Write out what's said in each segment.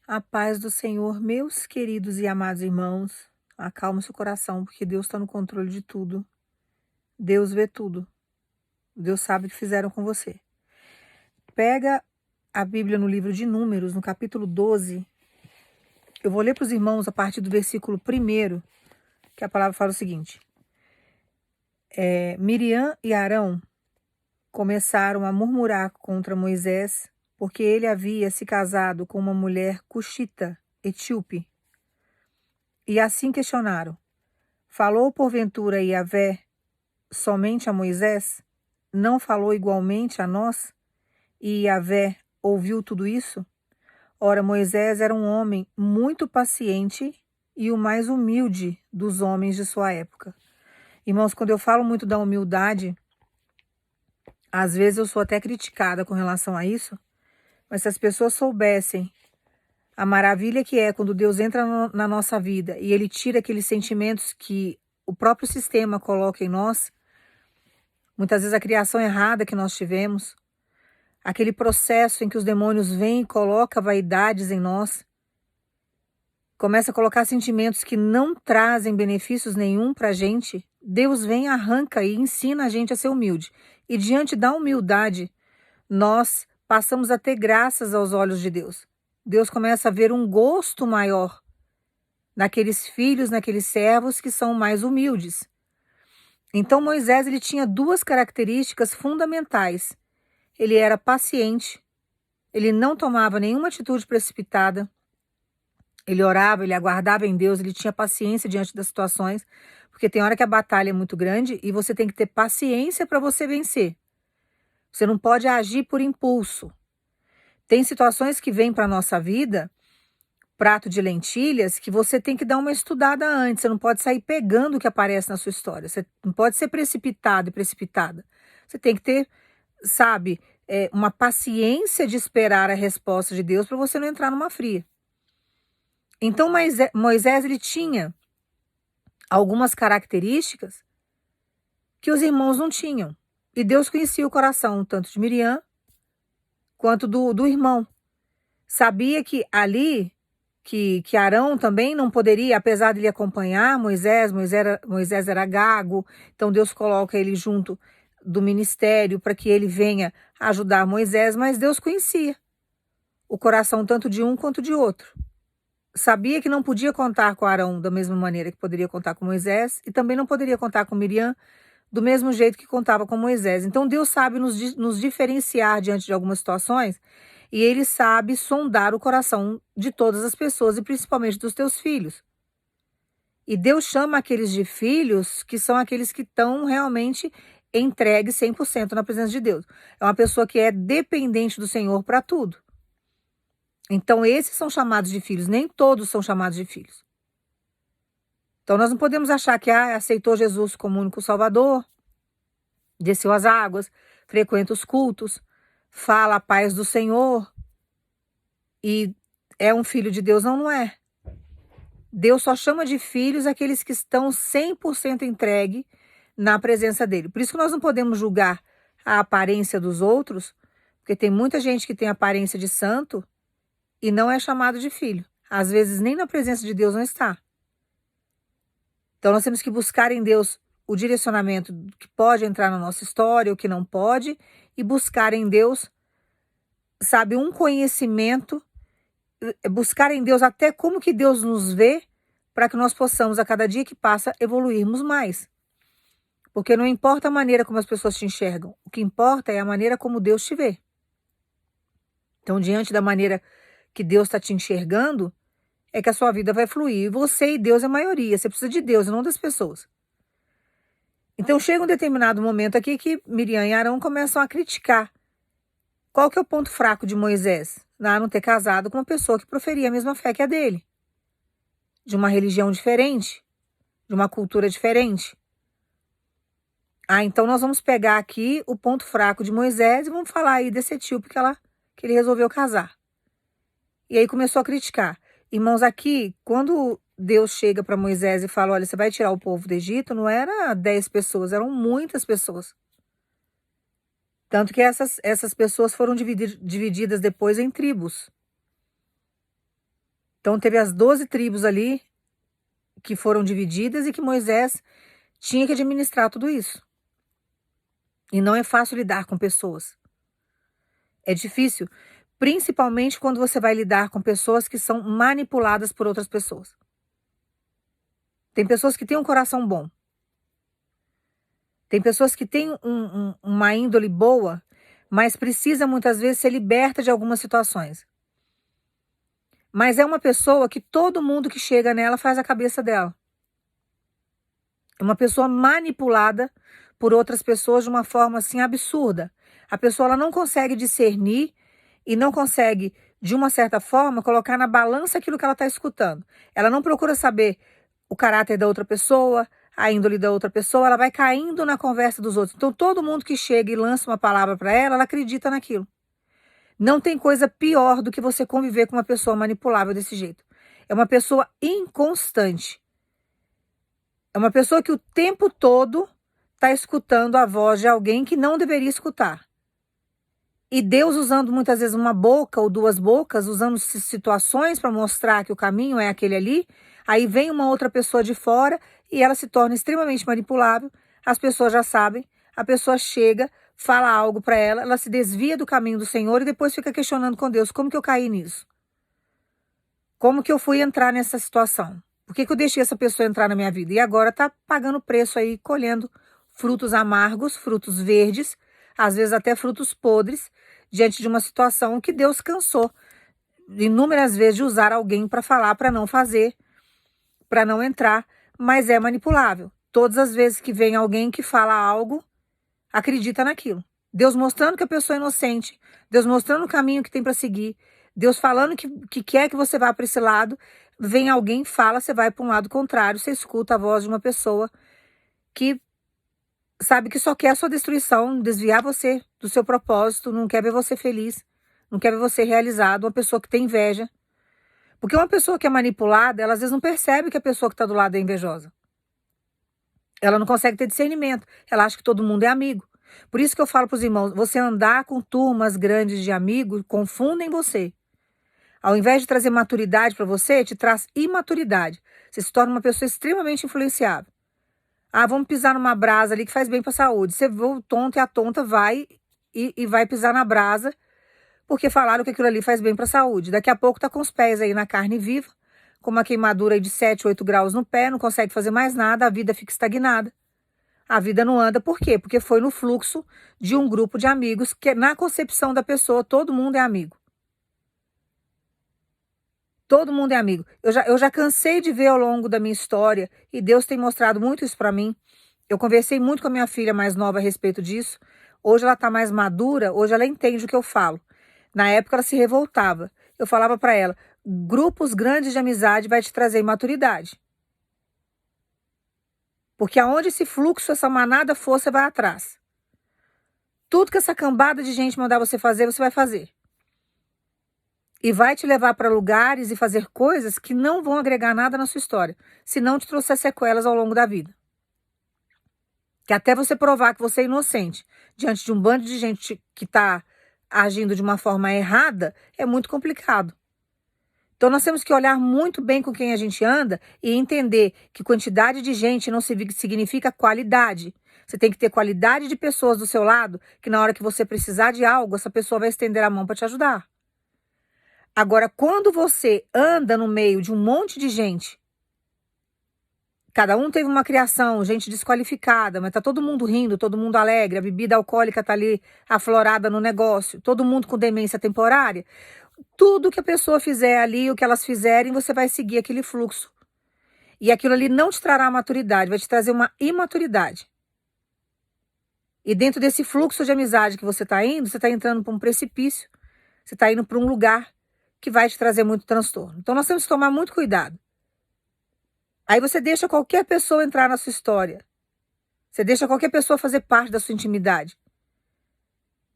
A paz do Senhor, meus queridos e amados irmãos. Acalma seu coração, porque Deus está no controle de tudo. Deus vê tudo. Deus sabe o que fizeram com você. Pega a Bíblia no livro de Números, no capítulo 12. Eu vou ler para os irmãos a partir do versículo 1, que a palavra fala o seguinte. Miriam e Arão começaram a murmurar contra Moisés, porque ele havia se casado com uma mulher cuxita, etíope. E assim questionaram: falou porventura Yahvé somente a Moisés? Não falou igualmente a nós? E Yahvé ouviu tudo isso? Ora, Moisés era um homem muito paciente e o mais humilde dos homens de sua época. Irmãos, quando eu falo muito da humildade, às vezes eu sou até criticada com relação a isso, mas se as pessoas soubessem a maravilha que é quando Deus entra na nossa vida e Ele tira aqueles sentimentos que o próprio sistema coloca em nós, muitas vezes a criação errada que nós tivemos, aquele processo em que os demônios vêm e colocam vaidades em nós, começa a colocar sentimentos que não trazem benefícios nenhum para a gente, Deus vem, arranca e ensina a gente a ser humilde. E diante da humildade, nós passamos a ter graças aos olhos de Deus. Deus começa a ver um gosto maior naqueles filhos, naqueles servos que são mais humildes. Então Moisés ele tinha duas características fundamentais. Ele era paciente, ele não tomava nenhuma atitude precipitada, ele orava, ele aguardava em Deus, ele tinha paciência diante das situações, porque tem hora que a batalha é muito grande e você tem que ter paciência para você vencer. Você não pode agir por impulso. Tem situações que vêm para a nossa vida, prato de lentilhas, que você tem que dar uma estudada antes. Você não pode sair pegando o que aparece na sua história. Você não pode ser precipitado e precipitada. Você tem que ter, sabe, uma paciência de esperar a resposta de Deus para você não entrar numa fria. Então Moisés ele tinha algumas características que os irmãos não tinham. E Deus conhecia o coração tanto de Miriam quanto do irmão. Sabia que ali, que Arão também não poderia, apesar de ele acompanhar Moisés era gago, então Deus coloca ele junto do ministério para que ele venha ajudar Moisés, mas Deus conhecia o coração tanto de um quanto de outro. Sabia que não podia contar com Arão da mesma maneira que poderia contar com Moisés e também não poderia contar com Miriam do mesmo jeito que contava com Moisés. Então Deus sabe nos diferenciar diante de algumas situações e Ele sabe sondar o coração de todas as pessoas e principalmente dos teus filhos. E Deus chama aqueles de filhos que são aqueles que estão realmente entregues 100% na presença de Deus. É uma pessoa que é dependente do Senhor para tudo. Então esses são chamados de filhos, nem todos são chamados de filhos. Então nós não podemos achar que aceitou Jesus como único Salvador, desceu as águas, frequenta os cultos, fala a paz do Senhor e é um filho de Deus. Não, não é. Deus só chama de filhos aqueles que estão 100% entregue na presença dele. Por isso que nós não podemos julgar a aparência dos outros, porque tem muita gente que tem aparência de santo e não é chamado de filho. Às vezes nem na presença de Deus não está. Então nós temos que buscar em Deus o direcionamento que pode entrar na nossa história, o que não pode, e buscar em Deus, sabe, um conhecimento, buscar em Deus até como que Deus nos vê, para que nós possamos, a cada dia que passa, evoluirmos mais. Porque não importa a maneira como as pessoas te enxergam, o que importa é a maneira como Deus te vê. Então, diante da maneira que Deus está te enxergando, é que a sua vida vai fluir. E você e Deus é a maioria, você precisa de Deus e não das pessoas. Então chega um determinado momento aqui que Miriam e Arão começam a criticar. Qual que é o ponto fraco de Moisés? Não ter casado com uma pessoa que proferia a mesma fé que a dele. De uma religião diferente, de uma cultura diferente. Então nós vamos pegar aqui o ponto fraco de Moisés e vamos falar aí desse etíope que ele resolveu casar. E aí começou a criticar. Irmãos, aqui, quando Deus chega para Moisés e fala, olha, você vai tirar o povo do Egito, não era 10 pessoas, eram muitas pessoas. Tanto que essas pessoas foram divididas depois em tribos. Então teve as 12 tribos ali que foram divididas e que Moisés tinha que administrar tudo isso. E não é fácil lidar com pessoas. É difícil, principalmente quando você vai lidar com pessoas que são manipuladas por outras pessoas. Tem pessoas que têm um coração bom. Tem pessoas que têm uma índole boa, mas precisa muitas vezes ser liberta de algumas situações. Mas é uma pessoa que todo mundo que chega nela faz a cabeça dela. É uma pessoa manipulada por outras pessoas de uma forma assim absurda. A pessoa ela não consegue discernir e não consegue, de uma certa forma, colocar na balança aquilo que ela está escutando. Ela não procura saber o caráter da outra pessoa, a índole da outra pessoa, ela vai caindo na conversa dos outros. Então todo mundo que chega e lança uma palavra para ela acredita naquilo. Não tem coisa pior do que você conviver com uma pessoa manipulável desse jeito. É uma pessoa inconstante. É uma pessoa que o tempo todo está escutando a voz de alguém que não deveria escutar. E Deus usando muitas vezes uma boca ou duas bocas, usando situações para mostrar que o caminho é aquele ali, aí vem uma outra pessoa de fora e ela se torna extremamente manipulável, as pessoas já sabem, a pessoa chega, fala algo para ela, ela se desvia do caminho do Senhor e depois fica questionando com Deus, como que eu caí nisso? Como que eu fui entrar nessa situação? Por que eu deixei essa pessoa entrar na minha vida? E agora está pagando preço aí, colhendo frutos amargos, frutos verdes, às vezes até frutos podres, diante de uma situação que Deus cansou inúmeras vezes de usar alguém para falar, para não fazer, para não entrar, mas é manipulável. Todas as vezes que vem alguém que fala algo, acredita naquilo. Deus mostrando que a pessoa é inocente, Deus mostrando o caminho que tem para seguir, Deus falando que quer que você vá para esse lado, vem alguém, fala, você vai para um lado contrário, você escuta a voz de uma pessoa que sabe que só quer a sua destruição, desviar você do seu propósito, não quer ver você feliz, não quer ver você realizado, uma pessoa que tem inveja. Porque uma pessoa que é manipulada, ela às vezes não percebe que a pessoa que está do lado é invejosa. Ela não consegue ter discernimento, ela acha que todo mundo é amigo. Por isso que eu falo para os irmãos, você andar com turmas grandes de amigos, confundem você. Ao invés de trazer maturidade para você, te traz imaturidade. Você se torna uma pessoa extremamente influenciável. Ah, vamos pisar numa brasa ali que faz bem para a saúde. Você vê o tonto e a tonta vai e vai pisar na brasa porque falaram que aquilo ali faz bem para a saúde. Daqui a pouco tá com os pés aí na carne viva, com uma queimadura aí de 7, 8 graus no pé, não consegue fazer mais nada, a vida fica estagnada. A vida não anda, por quê? Porque foi no fluxo de um grupo de amigos, que na concepção da pessoa, todo mundo é amigo. Todo mundo é amigo. Eu já cansei de ver ao longo da minha história, e Deus tem mostrado muito isso para mim. Eu conversei muito com a minha filha mais nova a respeito disso. Hoje ela está mais madura, hoje ela entende o que eu falo. Na época ela se revoltava. Eu falava para ela, grupos grandes de amizade vai te trazer maturidade. Porque aonde esse fluxo, essa manada for, você vai atrás. Tudo que essa cambada de gente mandar você vai fazer. E vai te levar para lugares e fazer coisas que não vão agregar nada na sua história, se não te trouxer sequelas ao longo da vida. Que até você provar que você é inocente, diante de um bando de gente que está agindo de uma forma errada, é muito complicado. Então nós temos que olhar muito bem com quem a gente anda e entender que quantidade de gente não significa qualidade. Você tem que ter qualidade de pessoas do seu lado, que na hora que você precisar de algo, essa pessoa vai estender a mão para te ajudar. Agora, quando você anda no meio de um monte de gente, cada um teve uma criação, gente desqualificada, mas tá todo mundo rindo, todo mundo alegre, a bebida alcoólica tá ali aflorada no negócio, todo mundo com demência temporária. Tudo que a pessoa fizer ali, o que elas fizerem, você vai seguir aquele fluxo. E aquilo ali não te trará maturidade, vai te trazer uma imaturidade. E dentro desse fluxo de amizade que você está indo, você está entrando para um precipício, você está indo para um lugar que vai te trazer muito transtorno. Então nós temos que tomar muito cuidado. Aí você deixa qualquer pessoa entrar na sua história. Você deixa qualquer pessoa fazer parte da sua intimidade.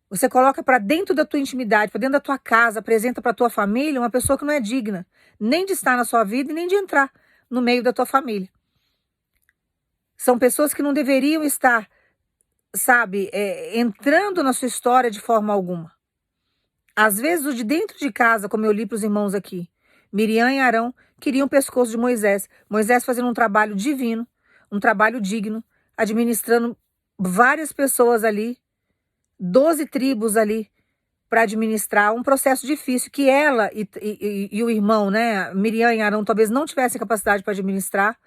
Você coloca para dentro da tua intimidade, para dentro da tua casa, apresenta para tua família uma pessoa que não é digna nem de estar na sua vida e nem de entrar no meio da tua família. São pessoas que não deveriam estar, sabe, entrando na sua história de forma alguma. Às vezes o de dentro de casa, como eu li para os irmãos aqui, Miriam e Arão queriam o pescoço de Moisés. Moisés fazendo um trabalho divino, um trabalho digno, administrando várias pessoas ali, 12 tribos ali, para administrar um processo difícil que ela e o irmão, né, Miriam e Arão, talvez não tivessem capacidade para administrar,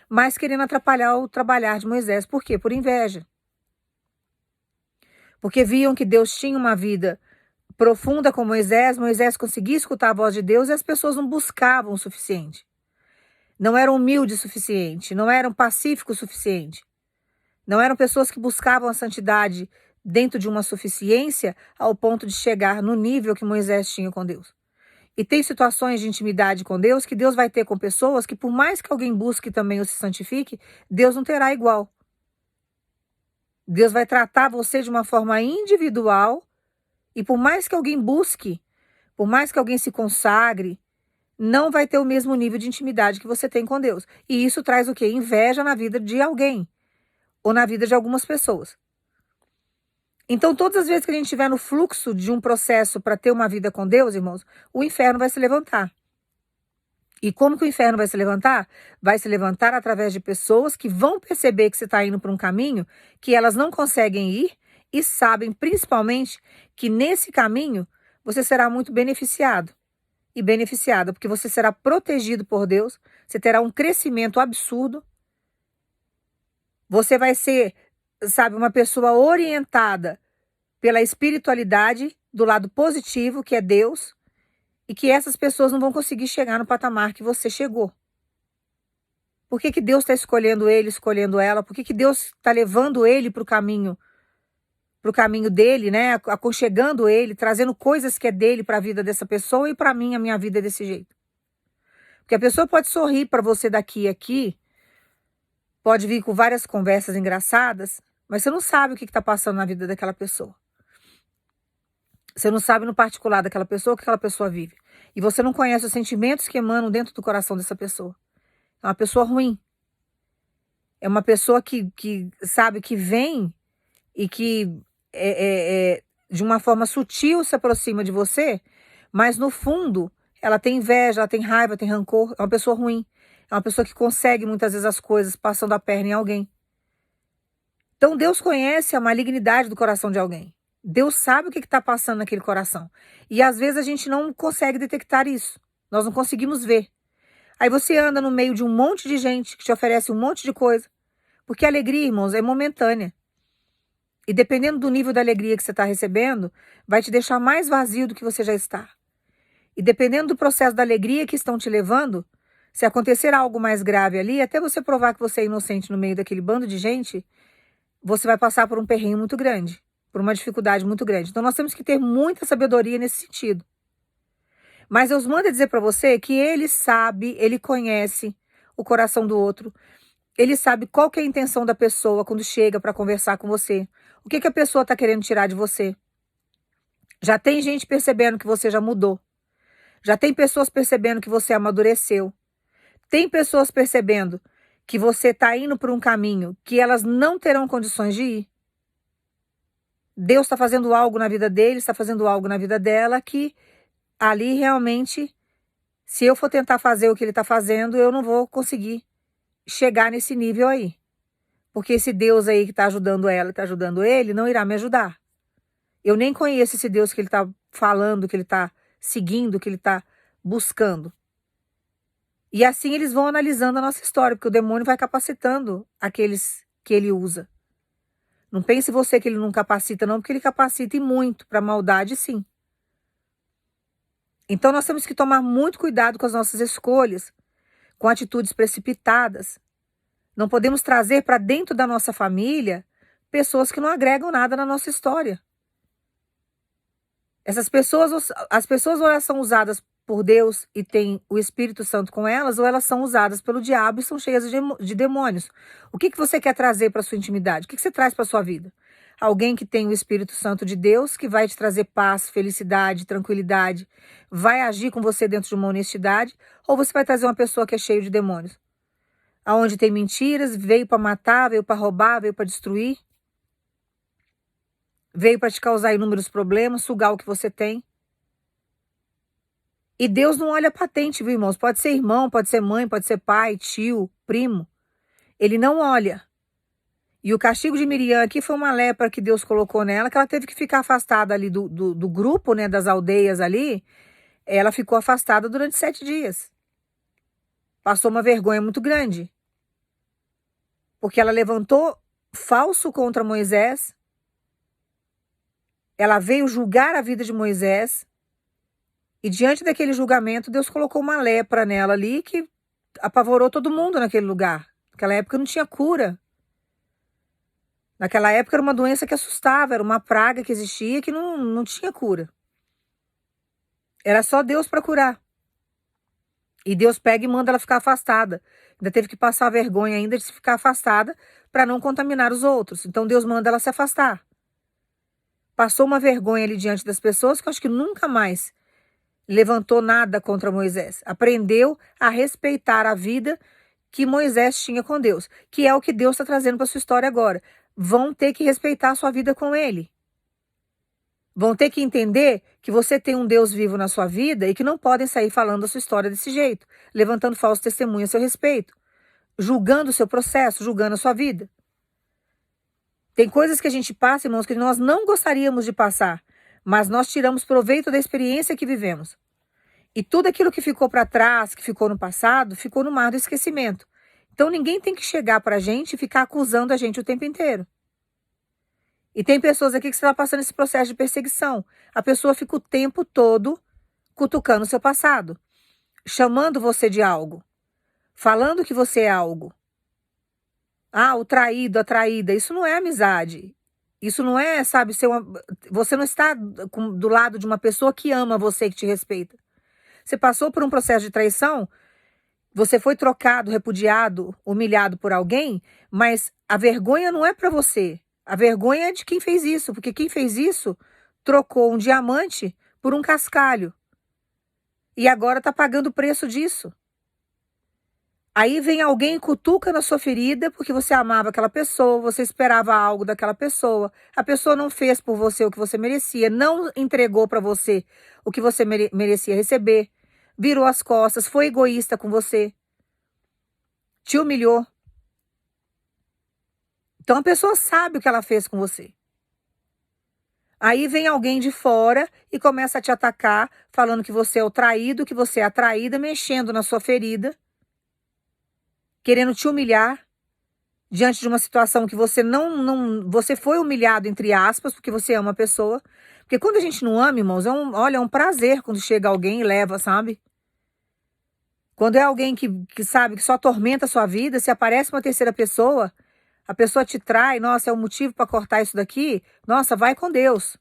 mas querendo atrapalhar o trabalhar de Moisés. Por quê? Por inveja. Porque viam que Deus tinha uma vida profunda com Moisés, Moisés conseguia escutar a voz de Deus e as pessoas não buscavam o suficiente. Não eram humildes o suficiente, não eram pacíficos o suficiente. Não eram pessoas que buscavam a santidade dentro de uma suficiência ao ponto de chegar no nível que Moisés tinha com Deus. E tem situações de intimidade com Deus que Deus vai ter com pessoas que, por mais que alguém busque também ou se santifique, Deus não terá igual. Deus vai tratar você de uma forma individual e por mais que alguém busque, por mais que alguém se consagre, não vai ter o mesmo nível de intimidade que você tem com Deus. E isso traz o quê? Inveja na vida de alguém ou na vida de algumas pessoas. Então, todas as vezes que a gente estiver no fluxo de um processo para ter uma vida com Deus, irmãos, o inferno vai se levantar. E como que o inferno vai se levantar? Vai se levantar através de pessoas que vão perceber que você está indo por um caminho que elas não conseguem ir e sabem, principalmente, que nesse caminho você será muito beneficiado e beneficiada, porque você será protegido por Deus, você terá um crescimento absurdo, você vai ser, sabe, uma pessoa orientada pela espiritualidade do lado positivo, que é Deus, e que essas pessoas não vão conseguir chegar no patamar que você chegou. Por que que Deus está escolhendo ele, escolhendo ela? Por que que Deus está levando ele para o caminho dele, né? Aconchegando ele, trazendo coisas que é dele para a vida dessa pessoa e para mim, a minha vida é desse jeito. Porque a pessoa pode sorrir para você daqui e aqui, pode vir com várias conversas engraçadas, mas você não sabe o que está passando na vida daquela pessoa. Você não sabe no particular daquela pessoa o que aquela pessoa vive. E você não conhece os sentimentos que emanam dentro do coração dessa pessoa. É uma pessoa ruim. É uma pessoa que sabe, que vem e que de uma forma sutil se aproxima de você, mas no fundo ela tem inveja, ela tem raiva, tem rancor. É uma pessoa ruim. É uma pessoa que consegue muitas vezes as coisas passando a perna em alguém. Então Deus conhece a malignidade do coração de alguém. Deus sabe o que está passando naquele coração. E às vezes a gente não consegue detectar isso. Nós não conseguimos ver. Aí você anda no meio de um monte de gente que te oferece um monte de coisa. Porque a alegria, irmãos, é momentânea. E dependendo do nível da alegria que você está recebendo, vai te deixar mais vazio do que você já está. E dependendo do processo da alegria que estão te levando, se acontecer algo mais grave ali, até você provar que você é inocente no meio daquele bando de gente, você vai passar por um perrengue muito grande, por uma dificuldade muito grande. Então nós temos que ter muita sabedoria nesse sentido. Mas eu mando dizer para você que ele sabe, ele conhece o coração do outro. Ele sabe qual que é a intenção da pessoa quando chega para conversar com você. O que que a pessoa está querendo tirar de você. Já tem gente percebendo que você já mudou. Já tem pessoas percebendo que você amadureceu. Tem pessoas percebendo que você está indo por um caminho que elas não terão condições de ir. Deus está fazendo algo na vida dele, está fazendo algo na vida dela que ali realmente, se eu for tentar fazer o que ele está fazendo, eu não vou conseguir chegar nesse nível aí. Porque esse Deus aí que está ajudando ela, está ajudando ele, não irá me ajudar. Eu nem conheço esse Deus que ele está falando, que ele está seguindo, que ele está buscando. E assim eles vão analisando a nossa história, porque o demônio vai capacitando aqueles que ele usa. Não pense você que ele não capacita, não, porque ele capacita e muito para maldade, sim. Então nós temos que tomar muito cuidado com as nossas escolhas, com atitudes precipitadas. Não podemos trazer para dentro da nossa família pessoas que não agregam nada na nossa história. Essas pessoas, as pessoas ou elas são usadas por Deus e tem o Espírito Santo com elas, ou elas são usadas pelo diabo e são cheias de demônios. O que você quer trazer para sua intimidade? O que você traz para sua vida? Alguém que tem o Espírito Santo de Deus, que vai te trazer paz, felicidade, tranquilidade, vai agir com você dentro de uma honestidade, ou você vai trazer uma pessoa que é cheia de demônios? Aonde tem mentiras, veio para matar, veio para roubar, veio para destruir, veio para te causar inúmeros problemas, sugar o que você tem. E Deus não olha patente, viu, irmãos? Pode ser irmão, pode ser mãe, pode ser pai, tio, primo. Ele não olha. E o castigo de Miriam aqui foi uma lepra que Deus colocou nela, que ela teve que ficar afastada ali do grupo, né, das aldeias ali. Ela ficou afastada durante 7 dias. Passou uma vergonha muito grande. Porque ela levantou falso contra Moisés. Ela veio julgar a vida de Moisés. E diante daquele julgamento, Deus colocou uma lepra nela ali que apavorou todo mundo naquele lugar. Naquela época não tinha cura. Naquela época era uma doença que assustava, era uma praga que existia que não tinha cura. Era só Deus para curar. E Deus pega e manda ela ficar afastada. Ainda teve que passar a vergonha ainda de se ficar afastada para não contaminar os outros. Então Deus manda ela se afastar. Passou uma vergonha ali diante das pessoas que eu acho que nunca mais levantou nada contra Moisés. Aprendeu a respeitar a vida que Moisés tinha com Deus, que é o que Deus está trazendo para sua história agora. Vão ter que respeitar a sua vida com Ele. Vão ter que entender que você tem um Deus vivo na sua vida e que não podem sair falando a sua história desse jeito, levantando falso testemunho a seu respeito, julgando o seu processo, julgando a sua vida. Tem coisas que a gente passa, irmãos, que nós não gostaríamos de passar, mas nós tiramos proveito da experiência que vivemos. E tudo aquilo que ficou para trás, que ficou no passado, ficou no mar do esquecimento. Então ninguém tem que chegar para a gente e ficar acusando a gente o tempo inteiro. E tem pessoas aqui que estão passando esse processo de perseguição. A pessoa fica o tempo todo cutucando o seu passado, chamando você de algo, falando que você é algo. Ah, o traído, a traída, isso não é amizade. Isso não é, sabe, você não está do lado de uma pessoa que ama você, que te respeita. Você passou por um processo de traição, você foi trocado, repudiado, humilhado por alguém, mas a vergonha não é para você. A vergonha é de quem fez isso, porque quem fez isso trocou um diamante por um cascalho. E agora está pagando o preço disso. Aí vem alguém e cutuca na sua ferida porque você amava aquela pessoa, você esperava algo daquela pessoa. A pessoa não fez por você o que você merecia, não entregou para você o que você merecia receber. Virou as costas, foi egoísta com você. Te humilhou. Então a pessoa sabe o que ela fez com você. Aí vem alguém de fora e começa a te atacar, falando que você é o traído, que você é a traída, mexendo na sua ferida, querendo te humilhar diante de uma situação que você você foi humilhado, entre aspas, porque você ama a pessoa. Porque quando a gente não ama, irmãos, é um prazer quando chega alguém e leva, sabe? Quando é alguém que sabe que só atormenta a sua vida, se aparece uma terceira pessoa, a pessoa te trai, nossa, é um motivo para cortar isso daqui, nossa, vai com Deus.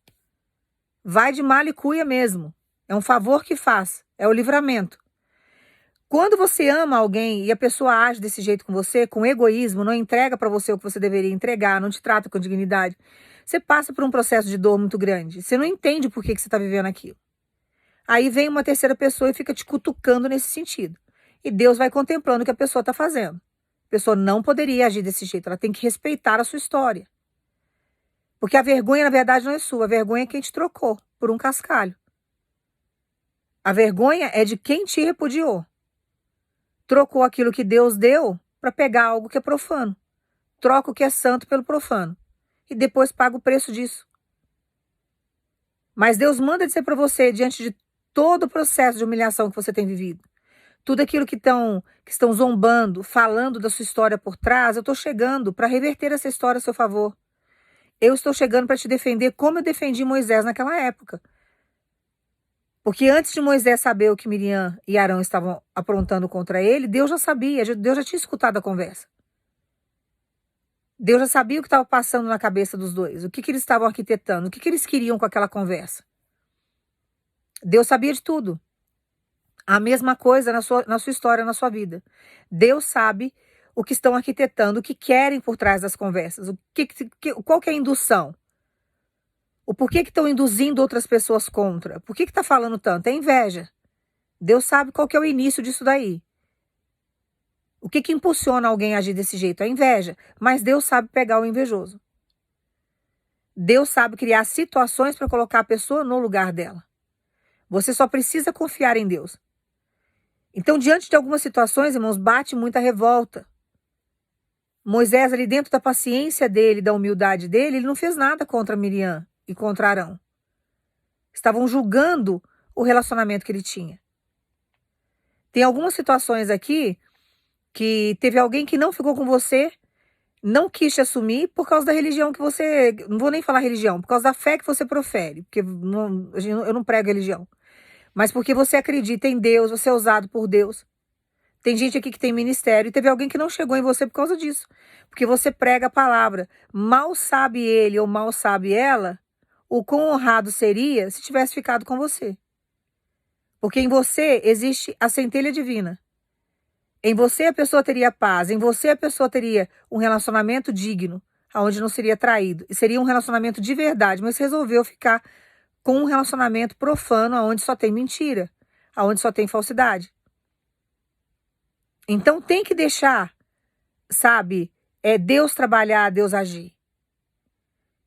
Vai de mal e cuia mesmo. É um favor que faz, é o livramento. Quando você ama alguém e a pessoa age desse jeito com você, com egoísmo, não entrega para você o que você deveria entregar, não te trata com dignidade, você passa por um processo de dor muito grande. Você não entende por que você está vivendo aquilo. Aí vem uma terceira pessoa e fica te cutucando nesse sentido. E Deus vai contemplando o que a pessoa está fazendo. A pessoa não poderia agir desse jeito, ela tem que respeitar a sua história. Porque a vergonha, na verdade, não é sua, a vergonha é quem te trocou por um cascalho. A vergonha é de quem te repudiou. Trocou aquilo que Deus deu para pegar algo que é profano. Troca o que é santo pelo profano. E depois paga o preço disso. Mas Deus manda dizer para você, diante de todo o processo de humilhação que você tem vivido, tudo aquilo que estão zombando, falando da sua história por trás, eu estou chegando para reverter essa história a seu favor. Eu estou chegando para te defender como eu defendi Moisés naquela época. Porque antes de Moisés saber o que Miriam e Arão estavam aprontando contra ele, Deus já sabia, Deus já tinha escutado a conversa. Deus já sabia o que estava passando na cabeça dos dois, o que eles estavam arquitetando, o que eles queriam com aquela conversa. Deus sabia de tudo. A mesma coisa na sua história, na sua vida. Deus sabe o que estão arquitetando, o que querem por trás das conversas, qual que é a indução. O porquê que estão induzindo outras pessoas contra. Por que está falando tanto? É inveja. Deus sabe qual que é o início disso daí. O que impulsiona alguém a agir desse jeito? É inveja. Mas Deus sabe pegar o invejoso. Deus sabe criar situações para colocar a pessoa no lugar dela. Você só precisa confiar em Deus. Então, diante de algumas situações, irmãos, bate muita revolta. Moisés, ali dentro da paciência dele, da humildade dele, ele não fez nada contra Miriam e contra Arão. Estavam julgando o relacionamento que ele tinha. Tem algumas situações aqui que teve alguém que não ficou com você, não quis te assumir por causa da religião que você... Não vou nem falar religião, por causa da fé que você profere, porque eu não prego religião. Mas porque você acredita em Deus, você é usado por Deus. Tem gente aqui que tem ministério e teve alguém que não chegou em você por causa disso. Porque você prega a palavra. Mal sabe ele ou mal sabe ela o quão honrado seria se tivesse ficado com você. Porque em você existe a centelha divina. Em você a pessoa teria paz, em você a pessoa teria um relacionamento digno, onde não seria traído. E seria um relacionamento de verdade, mas resolveu ficar com um relacionamento profano, onde só tem mentira, onde só tem falsidade. Então tem que deixar, sabe, Deus trabalhar, Deus agir.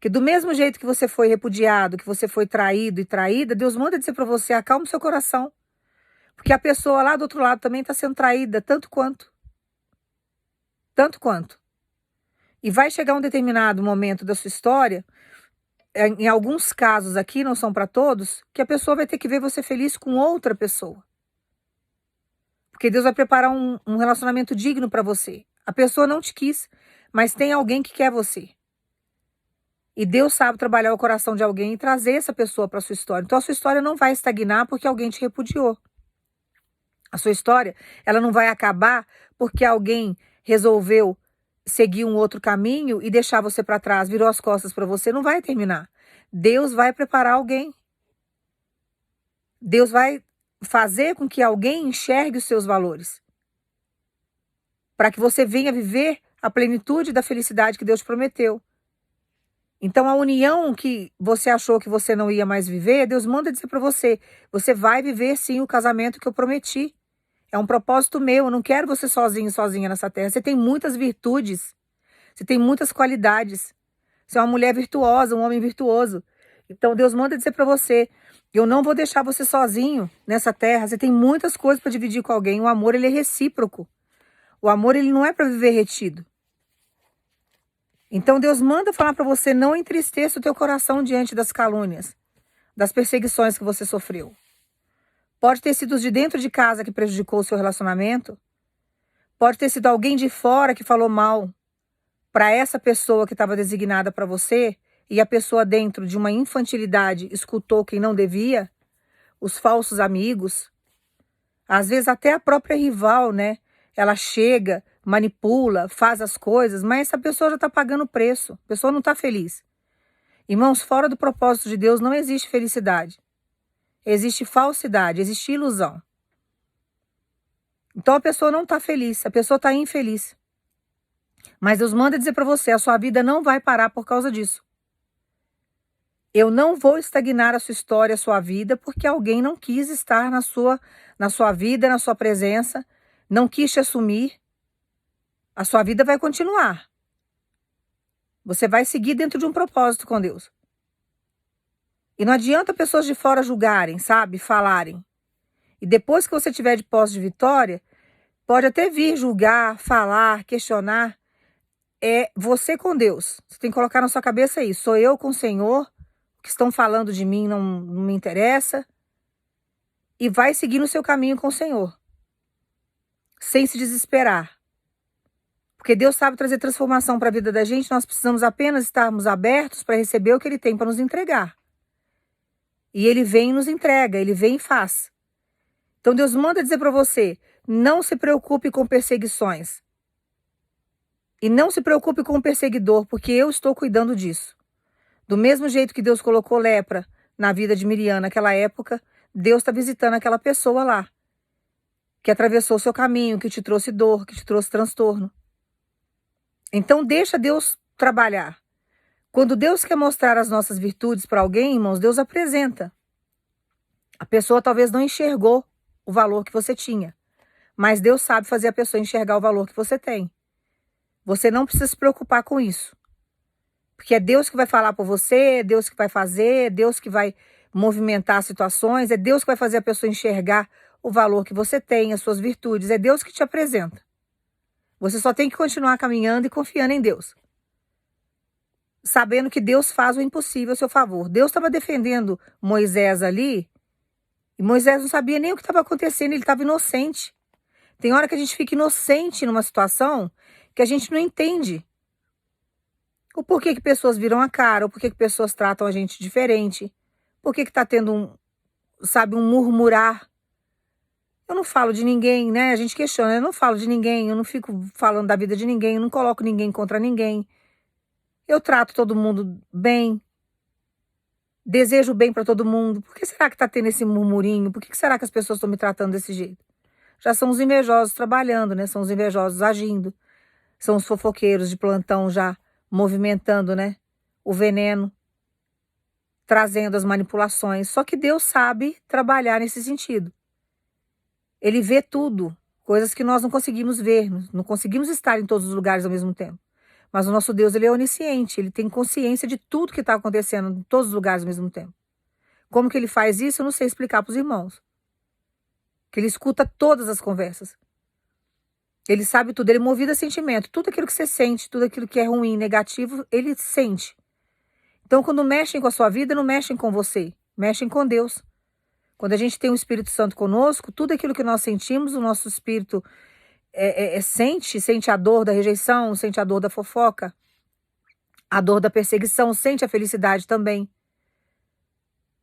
Que do mesmo jeito que você foi repudiado, que você foi traído e traída, Deus manda dizer para você, acalma o seu coração. Porque a pessoa lá do outro lado também está sendo traída, tanto quanto. Tanto quanto. E vai chegar um determinado momento da sua história, em alguns casos aqui, não são para todos, que a pessoa vai ter que ver você feliz com outra pessoa. Porque Deus vai preparar um relacionamento digno para você. A pessoa não te quis, mas tem alguém que quer você. E Deus sabe trabalhar o coração de alguém e trazer essa pessoa para a sua história. Então a sua história não vai estagnar porque alguém te repudiou. A sua história, ela não vai acabar porque alguém resolveu seguir um outro caminho e deixar você para trás, virou as costas para você, não vai terminar. Deus vai preparar alguém. Deus vai fazer com que alguém enxergue os seus valores. Para que você venha viver a plenitude da felicidade que Deus prometeu. Então a união que você achou que você não ia mais viver, Deus manda dizer para você, você vai viver sim o casamento que eu prometi. É um propósito meu, eu não quero você sozinho, sozinha nessa terra. Você tem muitas virtudes, você tem muitas qualidades. Você é uma mulher virtuosa, um homem virtuoso. Então Deus manda dizer para você, eu não vou deixar você sozinho nessa terra. Você tem muitas coisas para dividir com alguém. O amor, ele é recíproco. O amor, ele não é para viver retido. Então Deus manda falar para você, não entristeça o teu coração diante das calúnias, das perseguições que você sofreu. Pode ter sido os de dentro de casa que prejudicou o seu relacionamento. Pode ter sido alguém de fora que falou mal para essa pessoa que estava designada para você, e a pessoa dentro de uma infantilidade escutou quem não devia, os falsos amigos. Às vezes até a própria rival, né? Ela chega, manipula, faz as coisas, mas essa pessoa já está pagando o preço. A pessoa não está feliz. Irmãos, fora do propósito de Deus não existe felicidade. Existe falsidade, existe ilusão. Então a pessoa não está feliz, a pessoa está infeliz. Mas Deus manda dizer para você, a sua vida não vai parar por causa disso. Eu não vou estagnar a sua história, a sua vida, porque alguém não quis estar na sua vida, na sua presença, não quis te assumir. A sua vida vai continuar. Você vai seguir dentro de um propósito com Deus. E não adianta pessoas de fora julgarem, sabe? Falarem. E depois que você tiver de posse de vitória, pode até vir julgar, falar, questionar. É você com Deus. Você tem que colocar na sua cabeça isso. Sou eu com o Senhor. O que estão falando de mim não me interessa. E vai seguir no seu caminho com o Senhor. Sem se desesperar. Porque Deus sabe trazer transformação para a vida da gente. Nós precisamos apenas estarmos abertos para receber o que Ele tem para nos entregar. E Ele vem e nos entrega. Ele vem e faz. Então Deus manda dizer para você, não se preocupe com perseguições. E não se preocupe com o perseguidor, porque eu estou cuidando disso. Do mesmo jeito que Deus colocou lepra na vida de Miriam naquela época, Deus está visitando aquela pessoa lá, que atravessou o seu caminho, que te trouxe dor, que te trouxe transtorno. Então deixa Deus trabalhar. Quando Deus quer mostrar as nossas virtudes para alguém, irmãos, Deus apresenta. A pessoa talvez não enxergou o valor que você tinha, mas Deus sabe fazer a pessoa enxergar o valor que você tem. Você não precisa se preocupar com isso. Porque é Deus que vai falar por você, é Deus que vai fazer, é Deus que vai movimentar situações, é Deus que vai fazer a pessoa enxergar o valor que você tem, as suas virtudes, é Deus que te apresenta. Você só tem que continuar caminhando e confiando em Deus, sabendo que Deus faz o impossível a seu favor. Deus estava defendendo Moisés ali, e Moisés não sabia nem o que estava acontecendo, ele estava inocente. Tem hora que a gente fica inocente numa situação que a gente não entende. O porquê que pessoas viram a cara, o porquê que pessoas tratam a gente diferente, por que está tendo um murmurar. Eu não falo de ninguém, né? A gente questiona, eu não falo de ninguém, eu não fico falando da vida de ninguém, eu não coloco ninguém contra ninguém. Eu trato todo mundo bem, desejo bem para todo mundo. Por que será que está tendo esse murmurinho? Por que será que as pessoas estão me tratando desse jeito? Já são os invejosos trabalhando, né? São os invejosos agindo. São os fofoqueiros de plantão já movimentando, né? O veneno, trazendo as manipulações. Só que Deus sabe trabalhar nesse sentido. Ele vê tudo, coisas que nós não conseguimos ver, não conseguimos estar em todos os lugares ao mesmo tempo. Mas o nosso Deus, ele é onisciente, ele tem consciência de tudo que está acontecendo em todos os lugares ao mesmo tempo. Como que ele faz isso, eu não sei explicar para os irmãos. Que ele escuta todas as conversas. Ele sabe tudo, ele movida sentimento. Tudo aquilo que você sente, tudo aquilo que é ruim, negativo, ele sente. Então, quando mexem com a sua vida, não mexem com você, mexem com Deus. Quando a gente tem o Espírito Santo conosco, tudo aquilo que nós sentimos, o nosso espírito sente a dor da rejeição, sente a dor da fofoca, a dor da perseguição, sente a felicidade também.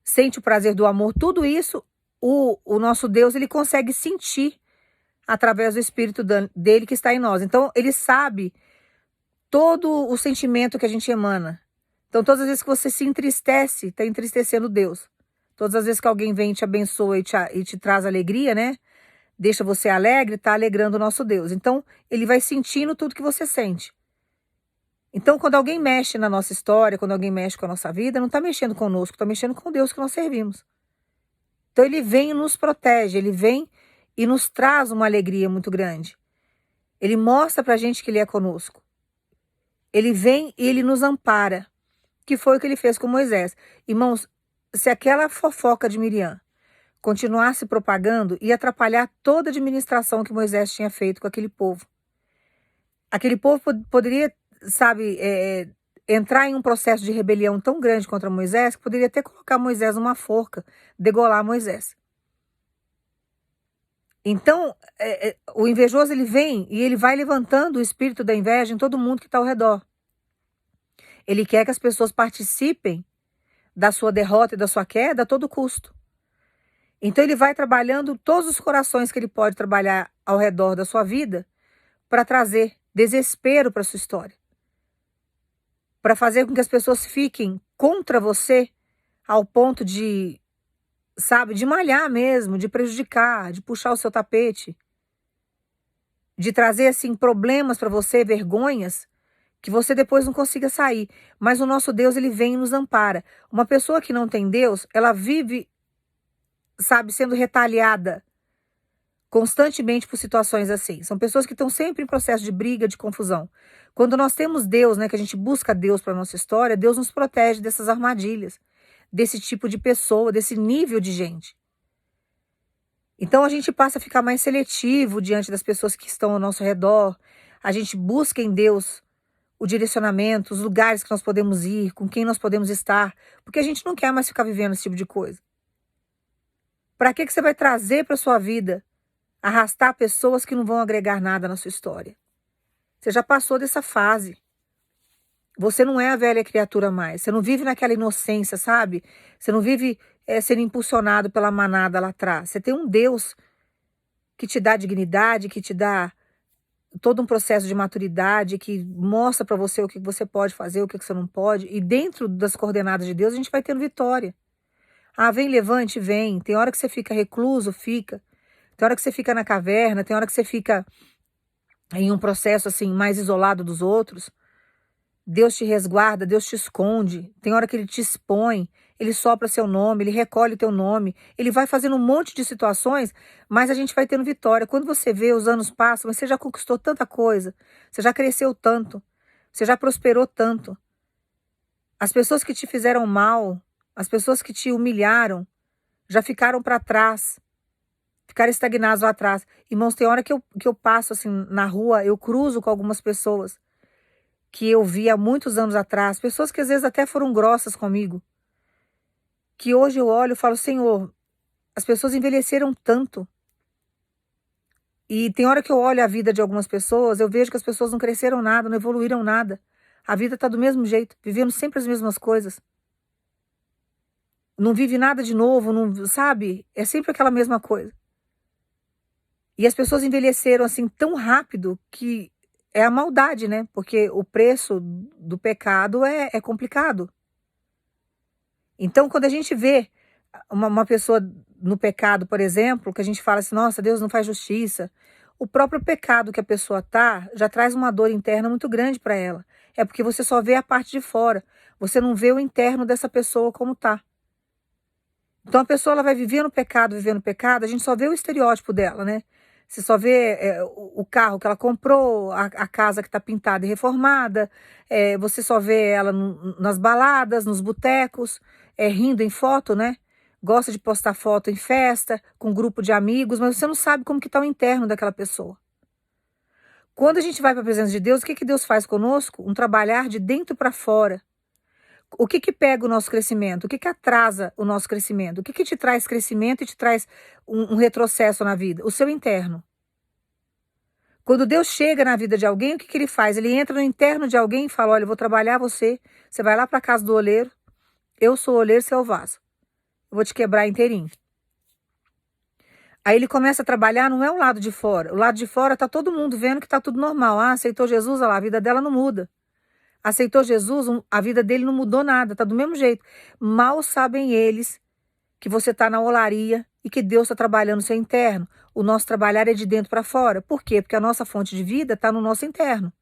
Sente o prazer do amor, tudo isso, o nosso Deus, ele consegue sentir através do Espírito dele que está em nós. Então, ele sabe todo o sentimento que a gente emana. Então, todas as vezes que você se entristece, está entristecendo Deus. Todas as vezes que alguém vem e te abençoa e te traz alegria, né? Deixa você alegre, está alegrando o nosso Deus. Então, ele vai sentindo tudo que você sente. Então, quando alguém mexe na nossa história, quando alguém mexe com a nossa vida, não está mexendo conosco, está mexendo com o Deus que nós servimos. Então, ele vem e nos protege, ele vem e nos traz uma alegria muito grande. Ele mostra pra gente que ele é conosco. Ele vem e ele nos ampara, que foi o que ele fez com Moisés. Irmãos, se aquela fofoca de Miriam continuasse propagando, ia atrapalhar toda a administração que Moisés tinha feito com aquele povo. Aquele povo poderia, sabe, entrar em um processo de rebelião tão grande contra Moisés que poderia até colocar Moisés numa forca, degolar Moisés. Então, o invejoso, ele vem e ele vai levantando o espírito da inveja em todo mundo que está ao redor. Ele quer que as pessoas participem da sua derrota e da sua queda a todo custo. Então, ele vai trabalhando todos os corações que ele pode trabalhar ao redor da sua vida para trazer desespero para a sua história. Para fazer com que as pessoas fiquem contra você ao ponto de, sabe, de malhar mesmo, de prejudicar, de puxar o seu tapete, de trazer, assim, problemas para você, vergonhas, que você depois não consiga sair. Mas o nosso Deus, ele vem e nos ampara. Uma pessoa que não tem Deus, ela vive, sabe, sendo retaliada constantemente por situações assim. São pessoas que estão sempre em processo de briga, de confusão. Quando nós temos Deus, né, que a gente busca Deus para nossa história, Deus nos protege dessas armadilhas, desse tipo de pessoa, desse nível de gente. Então a gente passa a ficar mais seletivo diante das pessoas que estão ao nosso redor. A gente busca em Deus o direcionamento, os lugares que nós podemos ir, com quem nós podemos estar, porque a gente não quer mais ficar vivendo esse tipo de coisa. Para que você vai trazer para sua vida, arrastar pessoas que não vão agregar nada na sua história? Você já passou dessa fase. Você não é a velha criatura mais. Você não vive naquela inocência, sabe? Você não vive sendo impulsionado pela manada lá atrás. Você tem um Deus que te dá dignidade, que te dá todo um processo de maturidade, que mostra para você o que você pode fazer, o que você não pode. E dentro das coordenadas de Deus, a gente vai tendo vitória. Ah, vem levante, vem. Tem hora que você fica recluso, fica. Tem hora que você fica na caverna, tem hora que você fica em um processo assim mais isolado dos outros. Deus te resguarda, Deus te esconde. Tem hora que ele te expõe, ele sopra seu nome, ele recolhe teu nome. Ele vai fazendo um monte de situações, mas a gente vai tendo vitória. Quando você vê, os anos passam, mas você já conquistou tanta coisa, você já cresceu tanto, você já prosperou tanto. As pessoas que te fizeram mal, as pessoas que te humilharam, já ficaram para trás, ficaram estagnados lá atrás. Irmãos, tem hora que eu passo assim na rua, eu cruzo com algumas pessoas que eu vi há muitos anos atrás, pessoas que às vezes até foram grossas comigo, que hoje eu olho e falo, Senhor, as pessoas envelheceram tanto. E tem hora que eu olho a vida de algumas pessoas, eu vejo que as pessoas não cresceram nada, não evoluíram nada. A vida está do mesmo jeito, vivendo sempre as mesmas coisas. Não vive nada de novo, não, sabe? É sempre aquela mesma coisa. E as pessoas envelheceram assim tão rápido que é a maldade, né? Porque o preço do pecado é complicado. Então, quando a gente vê uma pessoa no pecado, por exemplo, que a gente fala assim, nossa, Deus não faz justiça. O próprio pecado que a pessoa tá já traz uma dor interna muito grande para ela. É porque você só vê a parte de fora. Você não vê o interno dessa pessoa como tá. Então a pessoa ela vai vivendo o pecado, a gente só vê o estereótipo dela, né? Você só vê o carro que ela comprou, a casa que está pintada e reformada, você só vê ela nas baladas, nos botecos, rindo em foto, né? Gosta de postar foto em festa, com um grupo de amigos, mas você não sabe como que está o interno daquela pessoa. Quando a gente vai para a presença de Deus, o que que Deus faz conosco? Um trabalhar de dentro para fora. O que que pega o nosso crescimento? O que que atrasa o nosso crescimento? O que que te traz crescimento e te traz um retrocesso na vida? O seu interno. Quando Deus chega na vida de alguém, o que que ele faz? Ele entra no interno de alguém e fala, olha, eu vou trabalhar você, você vai lá para a casa do oleiro, eu sou o oleiro, você é o vaso. Eu vou te quebrar inteirinho. Aí ele começa a trabalhar, não é o lado de fora. O lado de fora tá todo mundo vendo que tá tudo normal. Ah, aceitou Jesus, olha lá, a vida dela não muda. Aceitou Jesus, a vida dele não mudou nada, tá do mesmo jeito. Mal sabem eles que você tá na olaria e que Deus está trabalhando o seu interno. O nosso trabalhar é de dentro para fora. Por quê? Porque a nossa fonte de vida está no nosso interno.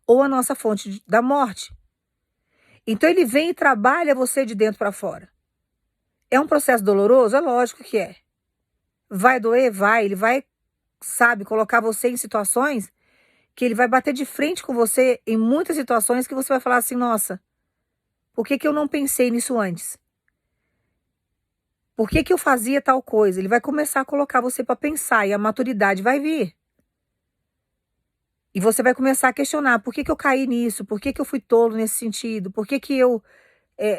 Ou a nossa fonte da morte. Então ele vem e trabalha você de dentro para fora. É um processo doloroso? É lógico que é. Vai doer? Vai. Ele vai, sabe, colocar você em situações que ele vai bater de frente com você em muitas situações que você vai falar assim, nossa, por que que eu não pensei nisso antes? Por que que eu fazia tal coisa? Ele vai começar a colocar você para pensar e a maturidade vai vir. E você vai começar a questionar, por que que eu caí nisso? Por que que eu fui tolo nesse sentido? Por que que eu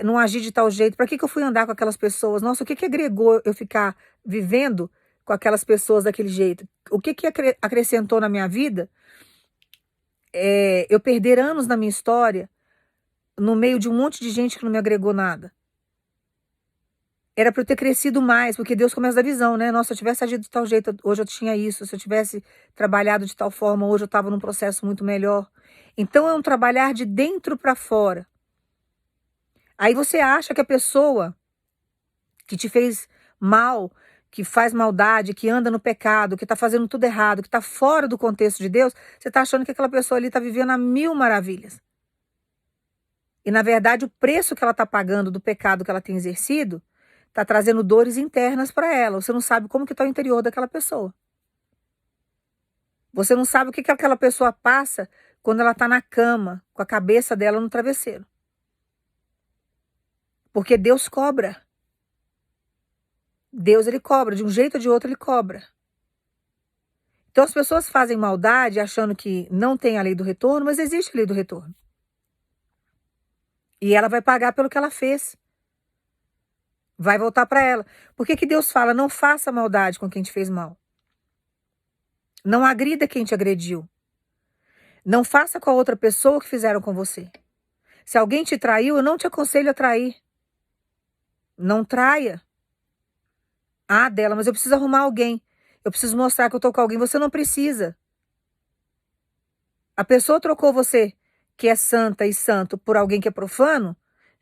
não agi de tal jeito? Para que que eu fui andar com aquelas pessoas? Nossa, o que que agregou eu ficar vivendo com aquelas pessoas daquele jeito? O que que acrescentou na minha vida? Eu perder anos na minha história no meio de um monte de gente que não me agregou nada. Era para eu ter crescido mais, porque Deus começa da visão, né? Nossa, se eu tivesse agido de tal jeito, hoje eu tinha isso. Se eu tivesse trabalhado de tal forma, hoje eu estava num processo muito melhor. Então é um trabalhar de dentro para fora. Aí você acha que a pessoa que te fez mal, que faz maldade, que anda no pecado, que está fazendo tudo errado, que está fora do contexto de Deus, você está achando que aquela pessoa ali está vivendo a mil maravilhas. E na verdade o preço que ela está pagando do pecado que ela tem exercido está trazendo dores internas para ela. Você não sabe como que está o interior daquela pessoa. Você não sabe o que que aquela pessoa passa quando ela está na cama, com a cabeça dela no travesseiro. Porque Deus cobra. Deus, ele cobra. De um jeito ou de outro, ele cobra. Então as pessoas fazem maldade achando que não tem a lei do retorno, mas existe a lei do retorno. E ela vai pagar pelo que ela fez. Vai voltar para ela. Por que que Deus fala, não faça maldade com quem te fez mal? Não agrida quem te agrediu. Não faça com a outra pessoa o que fizeram com você. Se alguém te traiu, eu não te aconselho a trair. Não traia. Ah, dela, mas eu preciso arrumar alguém. Eu preciso mostrar que eu tô com alguém. Você não precisa. A pessoa trocou você, que é santa e santo, por alguém que é profano,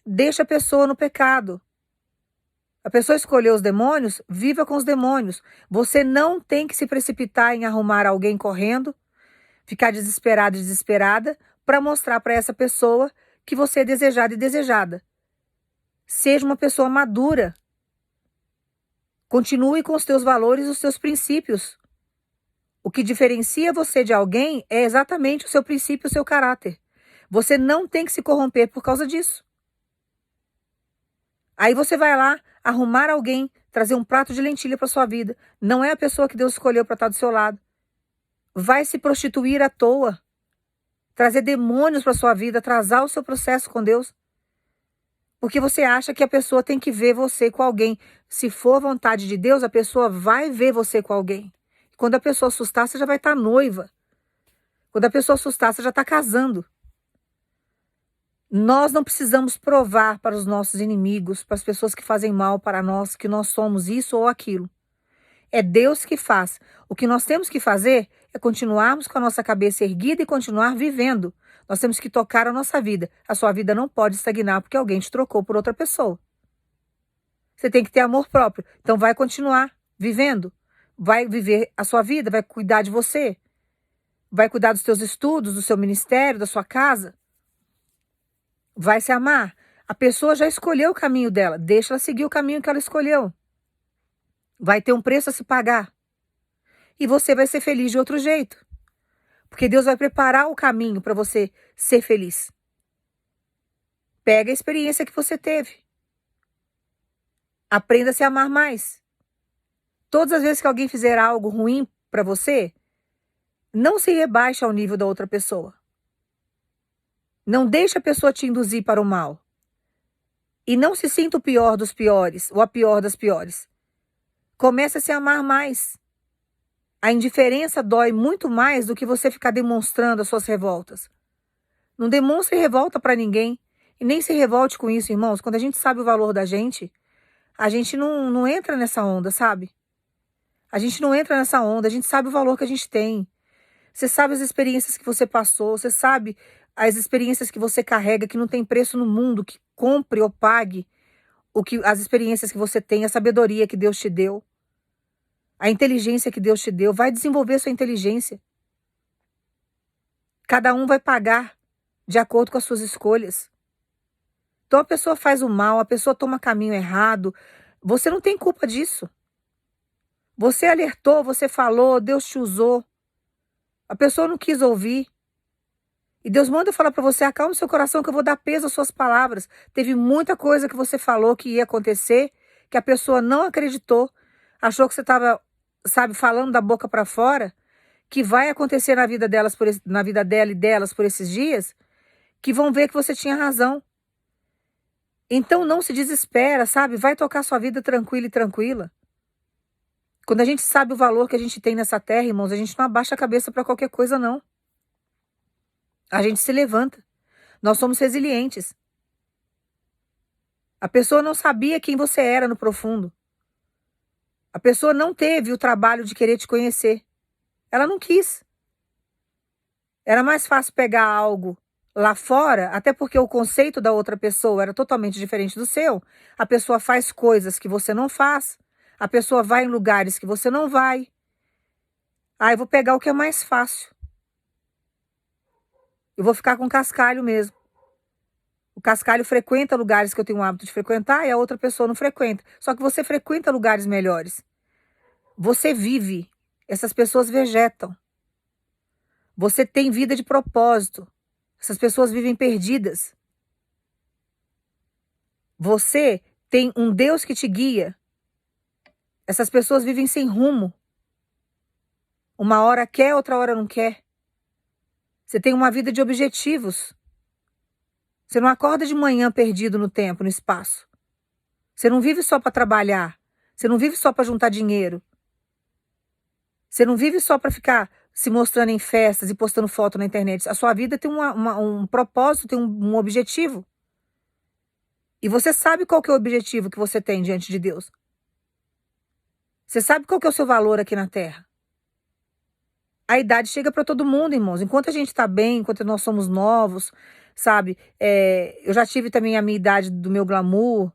deixa a pessoa no pecado. A pessoa escolheu os demônios, viva com os demônios. Você não tem que se precipitar em arrumar alguém correndo, ficar desesperado e desesperada, para mostrar para essa pessoa que você é desejado e desejada. Seja uma pessoa madura. Continue com os teus valores e os teus princípios. O que diferencia você de alguém é exatamente o seu princípio e o seu caráter. Você não tem que se corromper por causa disso. Aí você vai lá arrumar alguém, trazer um prato de lentilha para sua vida. Não é a pessoa que Deus escolheu para estar do seu lado. Vai se prostituir à toa, trazer demônios para sua vida, atrasar o seu processo com Deus. Porque você acha que a pessoa tem que ver você com alguém. Se for vontade de Deus, a pessoa vai ver você com alguém. Quando a pessoa assustar, você já vai estar noiva. Quando a pessoa assustar, você já está casando. Nós não precisamos provar para os nossos inimigos, para as pessoas que fazem mal para nós, que nós somos isso ou aquilo. É Deus que faz. O que nós temos que fazer é continuarmos com a nossa cabeça erguida e continuar vivendo. Nós temos que tocar a nossa vida. A sua vida não pode estagnar porque alguém te trocou por outra pessoa. Você tem que ter amor próprio. Então vai continuar vivendo. Vai viver a sua vida, vai cuidar de você. Vai cuidar dos seus estudos, do seu ministério, da sua casa. Vai se amar. A pessoa já escolheu o caminho dela. Deixa ela seguir o caminho que ela escolheu. Vai ter um preço a se pagar. E você vai ser feliz de outro jeito. Porque Deus vai preparar o caminho para você ser feliz. Pega a experiência que você teve. Aprenda a se amar mais. Todas as vezes que alguém fizer algo ruim para você, não se rebaixe ao nível da outra pessoa. Não deixe a pessoa te induzir para o mal. E não se sinta o pior dos piores, ou a pior das piores. Comece a se amar mais. A indiferença dói muito mais do que você ficar demonstrando as suas revoltas. Não demonstre revolta para ninguém. E nem se revolte com isso, irmãos. Quando a gente sabe o valor da gente, a gente não entra nessa onda, sabe? A gente não entra nessa onda, a gente sabe o valor que a gente tem. Você sabe as experiências que você passou, você sabe as experiências que você carrega, que não tem preço no mundo, que compre ou pague as experiências que você tem, a sabedoria que Deus te deu, a inteligência que Deus te deu. Vai desenvolver sua inteligência. Cada um vai pagar de acordo com as suas escolhas. Então a pessoa faz o mal, a pessoa toma caminho errado. Você não tem culpa disso. Você alertou, você falou, Deus te usou. A pessoa não quis ouvir. E Deus manda falar para você: acalme seu coração que eu vou dar peso às suas palavras. Teve muita coisa que você falou que ia acontecer, que a pessoa não acreditou. Achou que você estava, sabe, falando da boca para fora, que vai acontecer na vida delas, na vida dela e delas por esses dias, que vão ver que você tinha razão. Então não se desespera, sabe? Vai tocar sua vida tranquila e tranquila. Quando a gente sabe o valor que a gente tem nessa terra, irmãos, a gente não abaixa a cabeça para qualquer coisa, não. A gente se levanta. Nós somos resilientes. A pessoa não sabia quem você era no profundo. A pessoa não teve o trabalho de querer te conhecer. Ela não quis. Era mais fácil pegar algo lá fora, até porque o conceito da outra pessoa era totalmente diferente do seu. A pessoa faz coisas que você não faz. A pessoa vai em lugares que você não vai. Eu vou pegar o que é mais fácil. Eu vou ficar com cascalho mesmo. O cascalho frequenta lugares que eu tenho o hábito de frequentar e a outra pessoa não frequenta. Só que você frequenta lugares melhores. Você vive. Essas pessoas vegetam. Você tem vida de propósito. Essas pessoas vivem perdidas. Você tem um Deus que te guia. Essas pessoas vivem sem rumo. Uma hora quer, outra hora não quer. Você tem uma vida de objetivos. Você não acorda de manhã perdido no tempo, no espaço. Você não vive só para trabalhar. Você não vive só para juntar dinheiro. Você não vive só para ficar se mostrando em festas e postando foto na internet. A sua vida tem um propósito, tem um objetivo. E você sabe qual que é o objetivo que você tem diante de Deus. Você sabe qual que é o seu valor aqui na Terra. A idade chega para todo mundo, irmãos. Enquanto a gente está bem, enquanto nós somos novos, sabe? Eu já tive também a minha idade do meu glamour.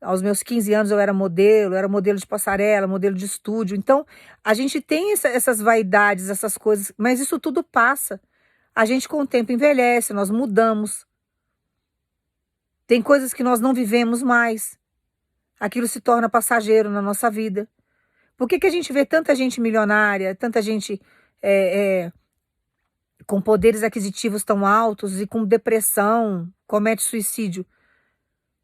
Aos meus 15 anos eu era modelo de passarela, modelo de estúdio. Então, a gente tem essas vaidades, essas coisas, mas isso tudo passa. A gente com o tempo envelhece, nós mudamos. Tem coisas que nós não vivemos mais. Aquilo se torna passageiro na nossa vida. Por que a gente vê tanta gente milionária, tanta gente com poderes aquisitivos tão altos e com depressão, comete suicídio?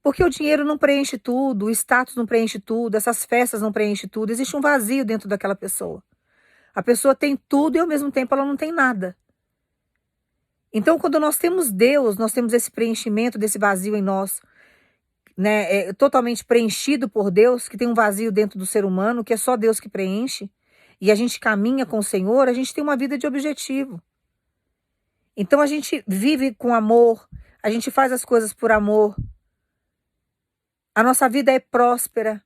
Porque o dinheiro não preenche tudo, o status não preenche tudo, essas festas não preenchem tudo. Existe um vazio dentro daquela pessoa. A pessoa tem tudo e ao mesmo tempo ela não tem nada. Então, quando nós temos Deus, nós temos esse preenchimento desse vazio em nós, né? Totalmente preenchido por Deus, que tem um vazio dentro do ser humano, que é só Deus que preenche, e a gente caminha com o Senhor, a gente tem uma vida de objetivo. Então a gente vive com amor, a gente faz as coisas por amor. A nossa vida é próspera.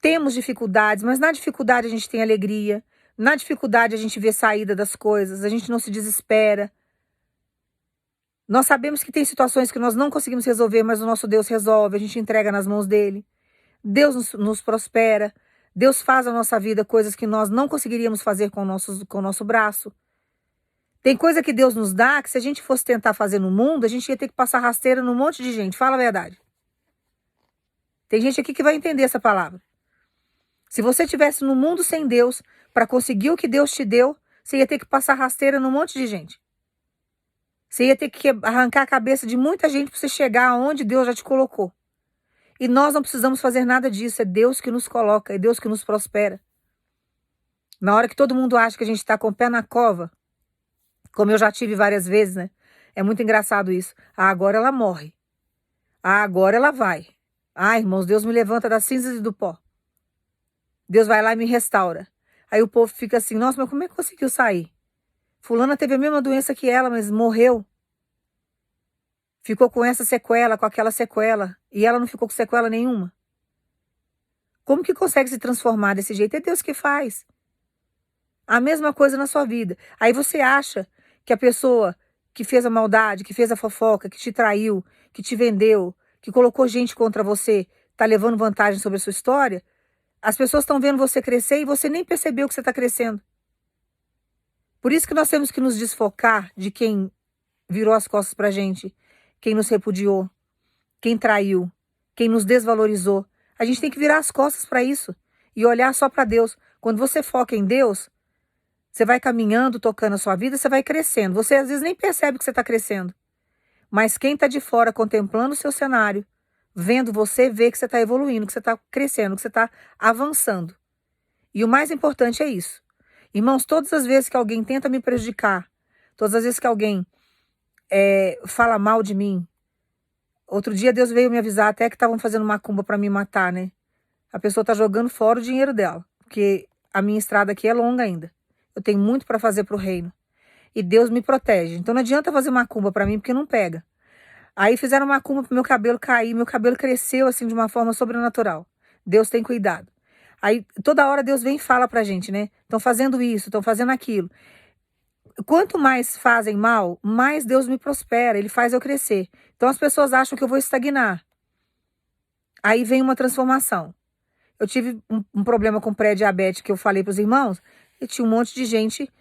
Temos dificuldades, mas na dificuldade a gente tem alegria. Na dificuldade a gente vê saída das coisas, a gente não se desespera. Nós sabemos que tem situações que nós não conseguimos resolver, mas o nosso Deus resolve, a gente entrega nas mãos dele. Deus nos prospera. Deus faz na nossa vida coisas que nós não conseguiríamos fazer com o nosso braço. Tem coisa que Deus nos dá que se a gente fosse tentar fazer no mundo, a gente ia ter que passar rasteira num monte de gente. Fala a verdade. Tem gente aqui que vai entender essa palavra. Se você estivesse no mundo sem Deus, para conseguir o que Deus te deu, você ia ter que passar rasteira num monte de gente. Você ia ter que arrancar a cabeça de muita gente para você chegar aonde Deus já te colocou. E nós não precisamos fazer nada disso. É Deus que nos coloca, é Deus que nos prospera. Na hora que todo mundo acha que a gente está com o pé na cova, como eu já tive várias vezes, né? É muito engraçado isso. Ah, agora ela morre. Ah, agora ela vai. Ah, irmãos, Deus me levanta das cinzas e do pó. Deus vai lá e me restaura. Aí o povo fica assim, nossa, mas como é que conseguiu sair? Fulana teve a mesma doença que ela, mas morreu. Ficou com essa sequela, com aquela sequela. E ela não ficou com sequela nenhuma. Como que consegue se transformar desse jeito? É Deus que faz. A mesma coisa na sua vida. Aí você acha que a pessoa que fez a maldade, que fez a fofoca, que te traiu, que te vendeu, que colocou gente contra você, está levando vantagem sobre a sua história? As pessoas estão vendo você crescer e você nem percebeu que você está crescendo. Por isso que nós temos que nos desfocar de quem virou as costas pra gente, quem nos repudiou, quem traiu, quem nos desvalorizou. A gente tem que virar as costas para isso e olhar só para Deus. Quando você foca em Deus, você vai caminhando, tocando a sua vida, você vai crescendo. Você às vezes nem percebe que você está crescendo. Mas quem está de fora contemplando o seu cenário, vendo você, vê que você está evoluindo, que você está crescendo, que você está avançando. E o mais importante é isso. Irmãos, todas as vezes que alguém tenta me prejudicar, todas as vezes que alguém fala mal de mim, outro dia Deus veio me avisar até que estavam fazendo macumba para me matar, né? A pessoa está jogando fora o dinheiro dela, porque a minha estrada aqui é longa ainda. Eu tenho muito para fazer para o reino. E Deus me protege. Então não adianta fazer macumba para mim, porque não pega. Aí fizeram macumba pro meu cabelo cair, meu cabelo cresceu assim de uma forma sobrenatural. Deus tem cuidado. Aí toda hora Deus vem e fala pra gente, né? Estão fazendo isso, estão fazendo aquilo. Quanto mais fazem mal, mais Deus me prospera, Ele faz eu crescer. Então as pessoas acham que eu vou estagnar. Aí vem uma transformação. Eu tive um problema com pré-diabetes que eu falei para os irmãos, e tinha um monte de gente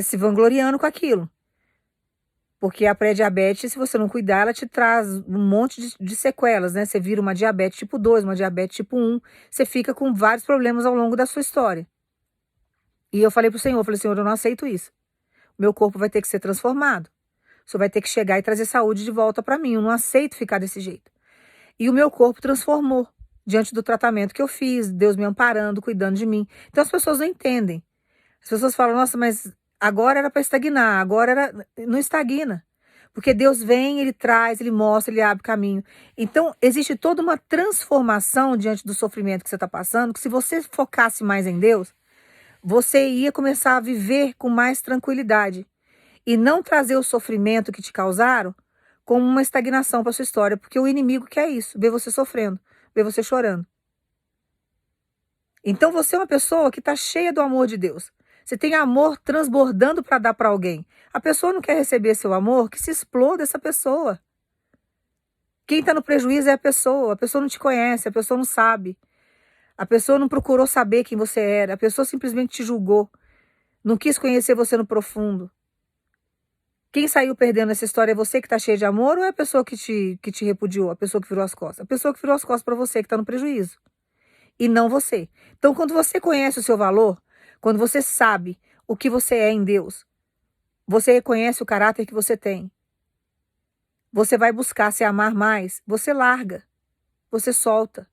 se vangloriando com aquilo. Porque a pré-diabetes, se você não cuidar, ela te traz um monte de sequelas, né? Você vira uma diabetes tipo 2, uma diabetes tipo 1, você fica com vários problemas ao longo da sua história. E eu falei pro Senhor, Senhor, eu não aceito isso. Meu corpo vai ter que ser transformado. O Senhor vai ter que chegar e trazer saúde de volta para mim. Eu não aceito ficar desse jeito. E o meu corpo transformou diante do tratamento que eu fiz, Deus me amparando, cuidando de mim. Então as pessoas não entendem. As pessoas falam, nossa, mas agora era para estagnar, agora era... Não estagna. Porque Deus vem, Ele traz, Ele mostra, Ele abre caminho. Então, existe toda uma transformação diante do sofrimento que você está passando, que se você focasse mais em Deus, você ia começar a viver com mais tranquilidade. E não trazer o sofrimento que te causaram como uma estagnação para sua história. Porque o inimigo quer isso, ver você sofrendo, ver você chorando. Então, você é uma pessoa que está cheia do amor de Deus. Você tem amor transbordando para dar para alguém. A pessoa não quer receber seu amor, que se exploda essa pessoa. Quem está no prejuízo é a pessoa não te conhece, a pessoa não sabe. A pessoa não procurou saber quem você era, a pessoa simplesmente te julgou. Não quis conhecer você no profundo. Quem saiu perdendo nessa história é você que está cheio de amor ou é a pessoa que te repudiou, a pessoa que virou as costas? A pessoa que virou as costas para você, que está no prejuízo. E não você. Então, quando você conhece o seu valor, quando você sabe o que você é em Deus, você reconhece o caráter que você tem, você vai buscar se amar mais, você larga. você solta.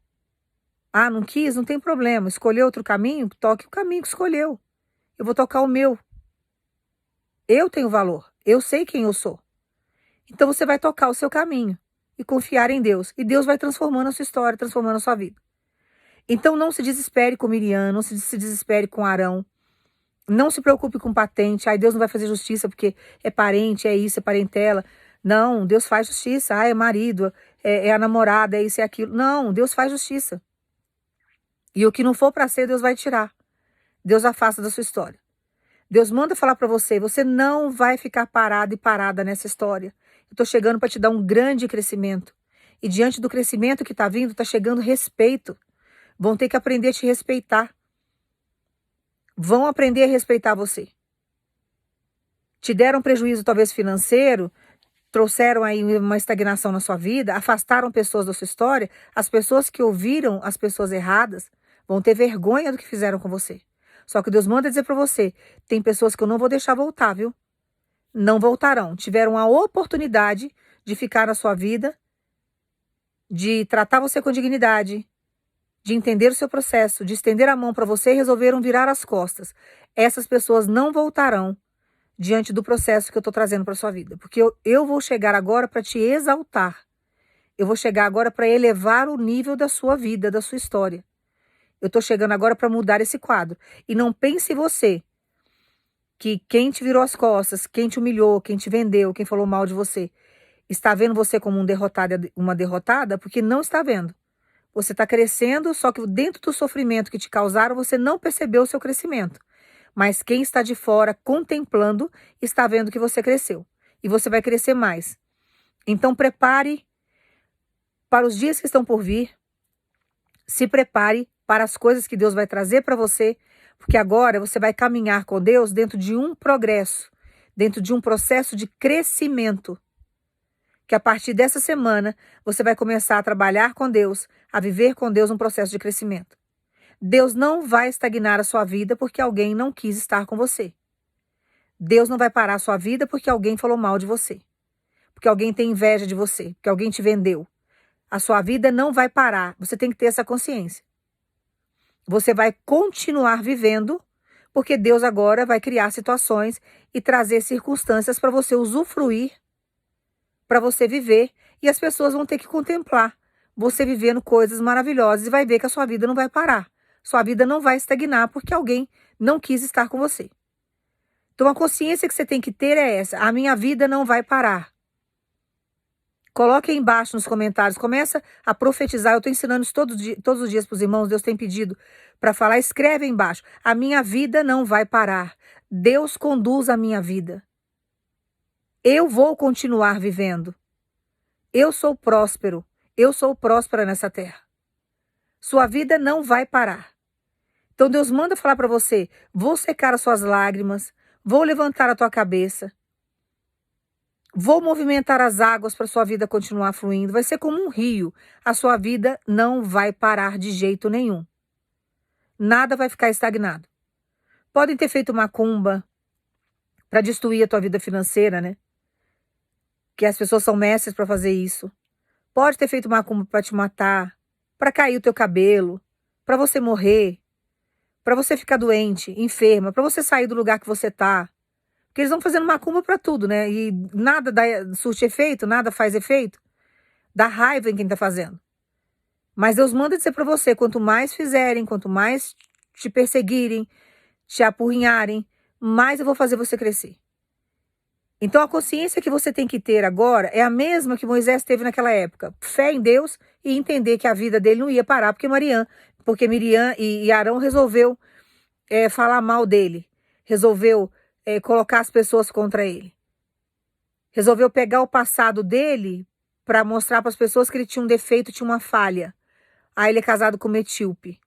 Ah, não quis? Não tem problema. Escolheu outro caminho? Toque o caminho que escolheu. Eu vou tocar o meu. Eu tenho valor. Eu sei quem eu sou. Então você vai tocar o seu caminho e confiar em Deus. E Deus vai transformando a sua história, transformando a sua vida. Então não se desespere com Miriam, não se desespere com Arão. Não se preocupe com patente. Ai, Deus não vai fazer justiça porque é parente, é isso, é parentela. Não, Deus faz justiça. Ah, é marido, é a namorada, é isso, é aquilo. Não, Deus faz justiça. E o que não for para ser, Deus vai tirar. Deus afasta da sua história. Deus manda falar para você, você não vai ficar parado e parada nessa história. Eu estou chegando para te dar um grande crescimento. E diante do crescimento que está vindo, está chegando respeito. Vão ter que aprender a te respeitar. Vão aprender a respeitar você. Te deram prejuízo talvez financeiro, trouxeram aí uma estagnação na sua vida, afastaram pessoas da sua história. As pessoas que ouviram as pessoas erradas vão ter vergonha do que fizeram com você. Só que Deus manda dizer para você, tem pessoas que eu não vou deixar voltar, viu? Não voltarão. Tiveram a oportunidade de ficar na sua vida, de tratar você com dignidade, de entender o seu processo, de estender a mão para você e resolveram virar as costas. Essas pessoas não voltarão diante do processo que eu estou trazendo para sua vida. Porque eu vou chegar agora para te exaltar. Eu vou chegar agora para elevar o nível da sua vida, da sua história. Eu estou chegando agora para mudar esse quadro. E não pense você que quem te virou as costas, quem te humilhou, quem te vendeu, quem falou mal de você, está vendo você como um derrotado, uma derrotada, porque não está vendo. Você está crescendo, só que dentro do sofrimento que te causaram, você não percebeu o seu crescimento. Mas quem está de fora contemplando, está vendo que você cresceu. E você vai crescer mais. Então prepare para os dias que estão por vir. Se prepare para as coisas que Deus vai trazer para você, porque agora você vai caminhar com Deus dentro de um progresso, dentro de um processo de crescimento. Que a partir dessa semana, você vai começar a trabalhar com Deus, a viver com Deus um processo de crescimento. Deus não vai estagnar a sua vida porque alguém não quis estar com você. Deus não vai parar a sua vida porque alguém falou mal de você. Porque alguém tem inveja de você, porque alguém te vendeu. A sua vida não vai parar. Você tem que ter essa consciência. Você vai continuar vivendo, porque Deus agora vai criar situações e trazer circunstâncias para você usufruir, para você viver, e as pessoas vão ter que contemplar você vivendo coisas maravilhosas e vai ver que a sua vida não vai parar. Sua vida não vai estagnar porque alguém não quis estar com você. Então a consciência que você tem que ter é essa: a minha vida não vai parar. Coloque aí embaixo nos comentários, começa a profetizar. Eu estou ensinando isso todos os dias para os irmãos, Deus tem pedido para falar. Escreve aí embaixo: a minha vida não vai parar. Deus conduz a minha vida. Eu vou continuar vivendo. Eu sou próspero. Eu sou próspera nessa terra. Sua vida não vai parar. Então Deus manda falar para você: vou secar as suas lágrimas, vou levantar a tua cabeça. Vou movimentar as águas para sua vida continuar fluindo. Vai ser como um rio. A sua vida não vai parar de jeito nenhum. Nada vai ficar estagnado. Podem ter feito macumba para destruir a tua vida financeira, né? Que as pessoas são mestres para fazer isso. Pode ter feito macumba para te matar, para cair o teu cabelo, para você morrer, para você ficar doente, enferma, para você sair do lugar que você tá. Porque eles vão fazendo macumba para tudo, né? E nada surte efeito, nada faz efeito. Dá raiva em quem tá fazendo. Mas Deus manda dizer para você: quanto mais fizerem, quanto mais te perseguirem, te apurrinharem, mais eu vou fazer você crescer. Então a consciência que você tem que ter agora é a mesma que Moisés teve naquela época. Fé em Deus e entender que a vida dele não ia parar porque Miriam e Arão resolveu falar mal dele. Resolveu colocar as pessoas contra ele. Resolveu pegar o passado dele para mostrar para as pessoas que ele tinha um defeito, tinha uma falha. Aí ele é casado com uma etíope.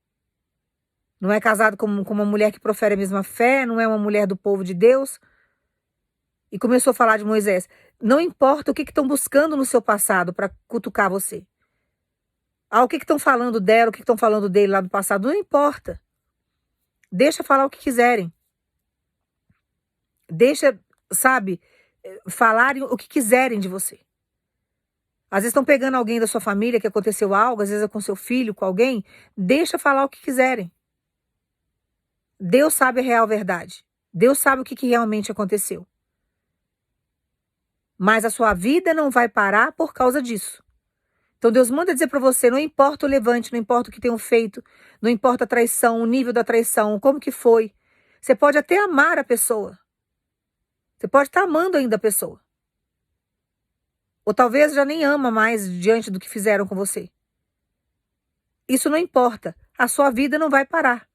Não é casado com uma mulher que profere a mesma fé, não é uma mulher do povo de Deus. E começou a falar de Moisés. Não importa o que estão buscando no seu passado para cutucar você. O que estão falando dela, o que estão falando dele lá do passado, não importa. Deixa falar o que quiserem. Deixa, falarem o que quiserem de você. Às vezes estão pegando alguém da sua família que aconteceu algo, às vezes é com seu filho, com alguém. Deixa falar o que quiserem. Deus sabe a real verdade. Deus sabe o que realmente aconteceu. Mas a sua vida não vai parar por causa disso. Então Deus manda dizer para você, não importa o levante, não importa o que tenham feito, não importa a traição, o nível da traição, como que foi. Você pode até amar a pessoa. Você pode estar amando ainda a pessoa. Ou talvez já nem ama mais diante do que fizeram com você. Isso não importa. A sua vida não vai parar.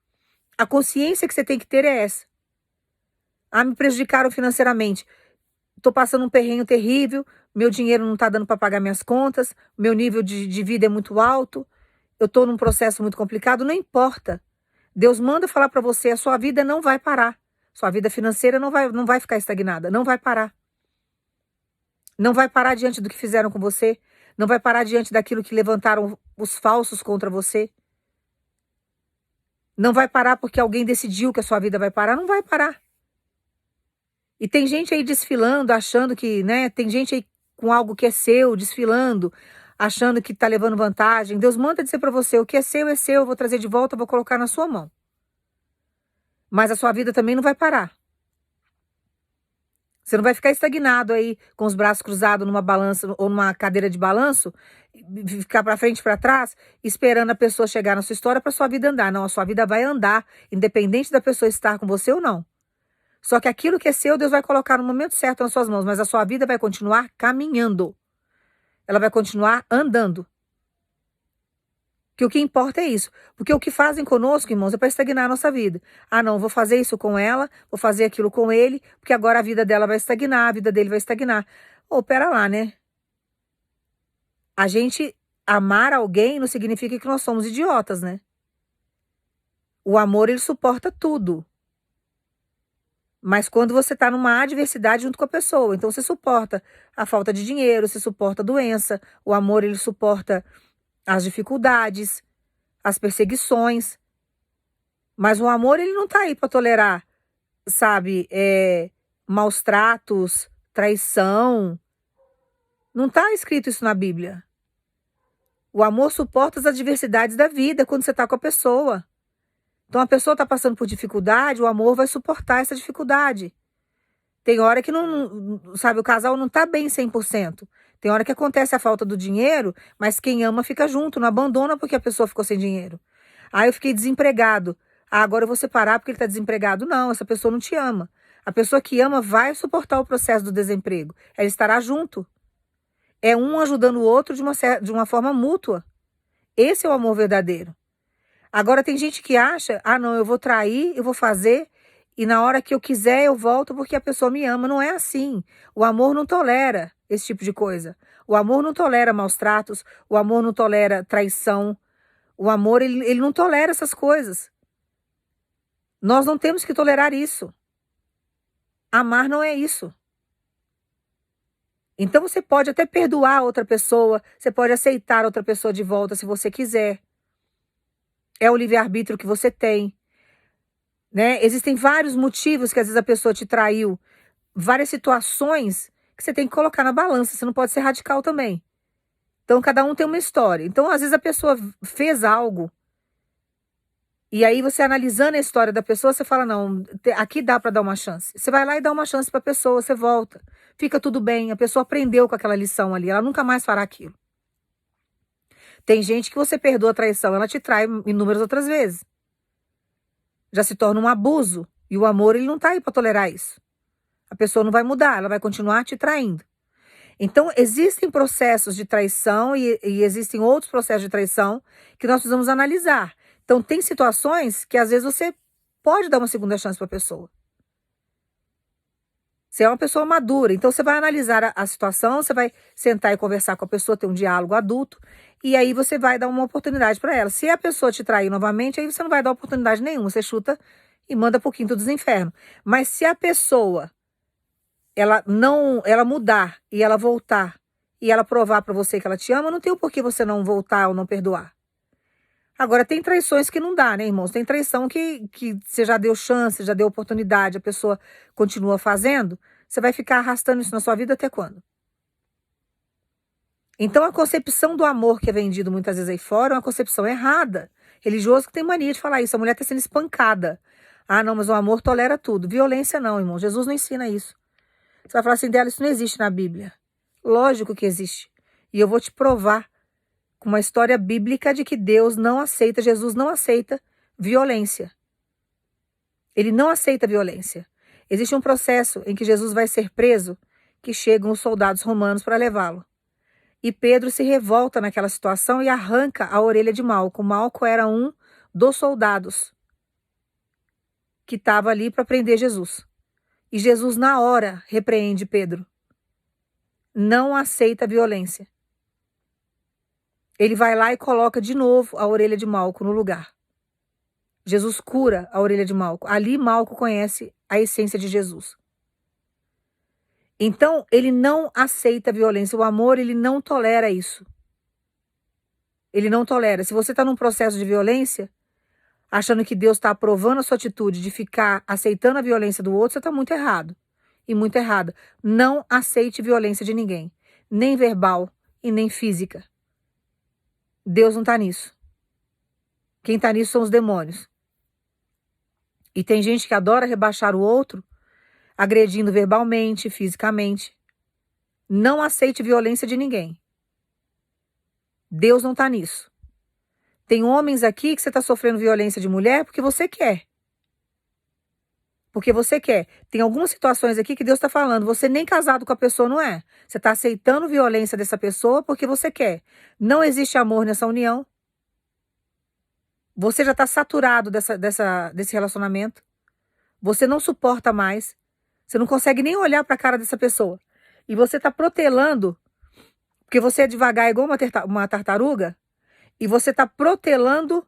A consciência que você tem que ter é essa. Ah, me prejudicaram financeiramente. Estou passando um perrengue terrível, meu dinheiro não está dando para pagar minhas contas, meu nível de vida é muito alto, eu estou num processo muito complicado, não importa. Deus manda falar para você, a sua vida não vai parar. Sua vida financeira não vai ficar estagnada, não vai parar. Não vai parar diante do que fizeram com você, não vai parar diante daquilo que levantaram os falsos contra você. Não vai parar porque alguém decidiu que a sua vida vai parar, não vai parar. E tem gente aí desfilando, achando que, né, tem gente aí com algo que é seu, desfilando, achando que tá levando vantagem. Deus manda dizer para você, o que é seu, eu vou trazer de volta, eu vou colocar na sua mão. Mas a sua vida também não vai parar. Você não vai ficar estagnado aí, com os braços cruzados numa balança ou numa cadeira de balanço, e ficar para frente e para trás, esperando a pessoa chegar na sua história para sua vida andar. Não, a sua vida vai andar, independente da pessoa estar com você ou não. Só que aquilo que é seu, Deus vai colocar no momento certo nas suas mãos, mas a sua vida vai continuar caminhando. Ela vai continuar andando. Que o que importa é isso. Porque o que fazem conosco, irmãos, é para estagnar a nossa vida. Ah, não, vou fazer isso com ela, vou fazer aquilo com ele, porque agora a vida dela vai estagnar, a vida dele vai estagnar. Ô, pera lá, né? A gente amar alguém não significa que nós somos idiotas, né? O amor, ele suporta tudo. Mas quando você está numa adversidade junto com a pessoa, então você suporta a falta de dinheiro, você suporta a doença, o amor ele suporta as dificuldades, as perseguições. Mas o amor ele não está aí para tolerar, sabe, maus tratos, traição. Não está escrito isso na Bíblia. O amor suporta as adversidades da vida quando você está com a pessoa. Então a pessoa está passando por dificuldade, o amor vai suportar essa dificuldade. Tem hora que sabe, o casal não está bem 100%. Tem hora que acontece a falta do dinheiro, mas quem ama fica junto, não abandona porque a pessoa ficou sem dinheiro. Ah, eu fiquei desempregado. Ah, agora eu vou separar porque ele está desempregado. Não, essa pessoa não te ama. A pessoa que ama vai suportar o processo do desemprego. Ela estará junto. É um ajudando o outro de uma forma mútua. Esse é o amor verdadeiro. Agora tem gente que acha, ah não, eu vou trair, eu vou fazer, e na hora que eu quiser eu volto porque a pessoa me ama. Não é assim. O amor não tolera esse tipo de coisa. O amor não tolera maus tratos, o amor não tolera traição. O amor, ele não tolera essas coisas. Nós não temos que tolerar isso. Amar não é isso. Então você pode até perdoar outra pessoa, você pode aceitar outra pessoa de volta se você quiser. É o livre-arbítrio que você tem, né? Existem vários motivos que às vezes a pessoa te traiu, várias situações que você tem que colocar na balança, você não pode ser radical também. Então cada um tem uma história. Então às vezes a pessoa fez algo, e aí você analisando a história da pessoa, você fala, não, aqui dá para dar uma chance. Você vai lá e dá uma chance para a pessoa, você volta. Fica tudo bem, a pessoa aprendeu com aquela lição ali, ela nunca mais fará aquilo. Tem gente que você perdoa a traição, ela te trai inúmeras outras vezes. Já se torna um abuso. E o amor, ele não tá aí para tolerar isso. A pessoa não vai mudar, ela vai continuar te traindo. Então, existem processos de traição e existem outros processos de traição que nós precisamos analisar. Então, tem situações que às vezes você pode dar uma segunda chance para a pessoa. Você é uma pessoa madura, então você vai analisar a situação, você vai sentar e conversar com a pessoa, ter um diálogo adulto, e aí você vai dar uma oportunidade para ela. Se a pessoa te trair novamente, aí você não vai dar oportunidade nenhuma, você chuta e manda pro quinto dos infernos. Mas se a pessoa, ela mudar e ela voltar, e ela provar para você que ela te ama, não tem o porquê você não voltar ou não perdoar. Agora, tem traições que não dá, né, irmãos? Tem traição que você já deu chance, já deu oportunidade, a pessoa continua fazendo, você vai ficar arrastando isso na sua vida até quando? Então a concepção do amor que é vendido muitas vezes aí fora é uma concepção errada. Religioso que tem mania de falar isso. A mulher está sendo espancada. Ah, não, mas o amor tolera tudo. Violência não, irmão. Jesus não ensina isso. Você vai falar assim dela, isso não existe na Bíblia. Lógico que existe. E eu vou te provar com uma história bíblica de que Deus não aceita, Jesus não aceita violência. Ele não aceita violência. Existe um processo em que Jesus vai ser preso, que chegam os soldados romanos para levá-lo. E Pedro se revolta naquela situação e arranca a orelha de Malco. Malco era um dos soldados que estava ali para prender Jesus. E Jesus, na hora, repreende Pedro. Não aceita violência. Ele vai lá e coloca de novo a orelha de Malco no lugar. Jesus cura a orelha de Malco. Ali Malco conhece a essência de Jesus. Então, ele não aceita violência. O amor, ele não tolera isso. Ele não tolera. Se você está num processo de violência, achando que Deus está aprovando a sua atitude de ficar aceitando a violência do outro, você está muito errado. E muito errada. Não aceite violência de ninguém. Nem verbal e nem física. Deus não está nisso. Quem está nisso são os demônios. E tem gente que adora rebaixar o outro, agredindo verbalmente, fisicamente. Não aceite violência de ninguém. Deus não está nisso. Tem homens aqui que você está sofrendo violência de mulher porque você quer. Porque você quer. Tem algumas situações aqui que Deus está falando, você nem casado com a pessoa não é. Você está aceitando violência dessa pessoa porque você quer. Não existe amor nessa união. Você já está saturado desse relacionamento. Você não suporta mais. Você não consegue nem olhar para a cara dessa pessoa. E você está protelando, porque você é devagar igual uma tartaruga, e você está protelando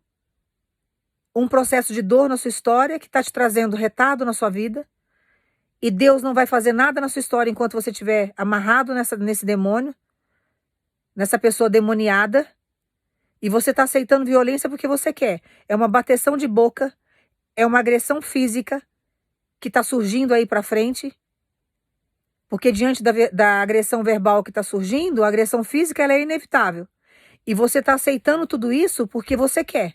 um processo de dor na sua história que está te trazendo retardo na sua vida. E Deus não vai fazer nada na sua história enquanto você estiver amarrado nesse demônio, nessa pessoa demoniada. E você está aceitando violência porque você quer. É uma bateção de boca, é uma agressão física que está surgindo aí para frente. Porque diante da agressão verbal que está surgindo, a agressão física ela é inevitável. E você está aceitando tudo isso porque você quer.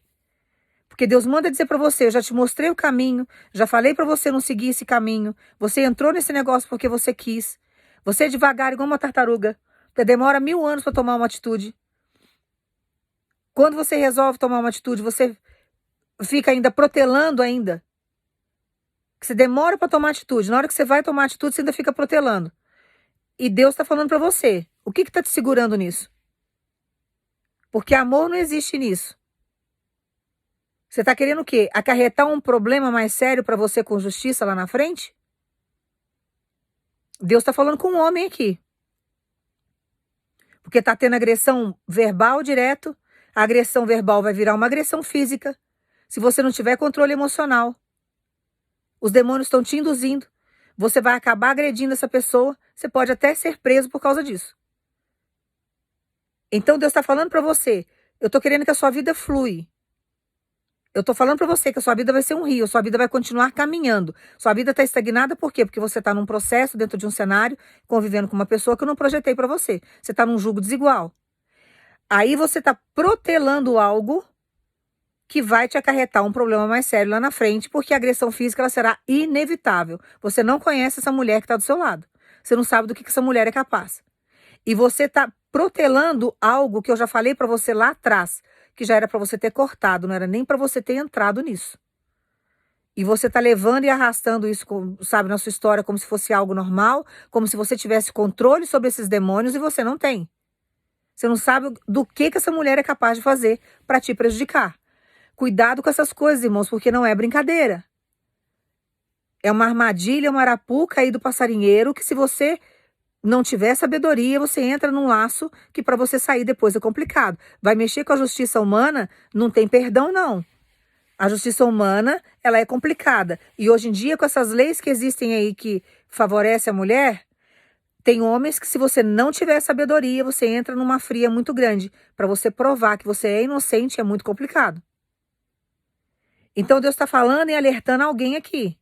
Porque Deus manda dizer para você, eu já te mostrei o caminho, já falei para você não seguir esse caminho. Você entrou nesse negócio porque você quis. Você é devagar igual uma tartaruga. Você demora 1000 anos para tomar uma atitude. Quando você resolve tomar uma atitude, você fica ainda protelando ainda. Você demora para tomar atitude. Na hora que você vai tomar atitude, você ainda fica protelando. E Deus está falando para você. O que está te segurando nisso? Porque amor não existe nisso. Você está querendo o quê? Acarretar um problema mais sério para você com justiça lá na frente? Deus está falando com um homem aqui. Porque está tendo agressão verbal direto. A agressão verbal vai virar uma agressão física. Se você não tiver controle emocional. Os demônios estão te induzindo. Você vai acabar agredindo essa pessoa. Você pode até ser preso por causa disso. Então Deus está falando para você. Eu estou querendo que a sua vida flui. Eu estou falando para você que a sua vida vai ser um rio. A sua vida vai continuar caminhando. Sua vida está estagnada por quê? Porque você está num processo dentro de um cenário, convivendo com uma pessoa que eu não projetei para você. Você está num jugo desigual. Aí você está protelando algo que vai te acarretar um problema mais sério lá na frente, porque a agressão física ela será inevitável. Você não conhece essa mulher que está do seu lado. Você não sabe do que essa mulher é capaz. E você está protelando algo que eu já falei para você lá atrás, que já era para você ter cortado, não era nem para você ter entrado nisso. E você está levando e arrastando isso, sabe, na sua história como se fosse algo normal, como se você tivesse controle sobre esses demônios e você não tem. Você não sabe do que essa mulher é capaz de fazer para te prejudicar. Cuidado com essas coisas, irmãos, porque não é brincadeira. É uma armadilha, uma arapuca aí do passarinheiro que se você não tiver sabedoria, você entra num laço que para você sair depois é complicado. Vai mexer com a justiça humana, não tem perdão, não. A justiça humana, ela é complicada. E hoje em dia, com essas leis que existem aí que favorecem a mulher, tem homens que se você não tiver sabedoria, você entra numa fria muito grande. Para você provar que você é inocente é muito complicado. Então Deus está falando e alertando alguém aqui.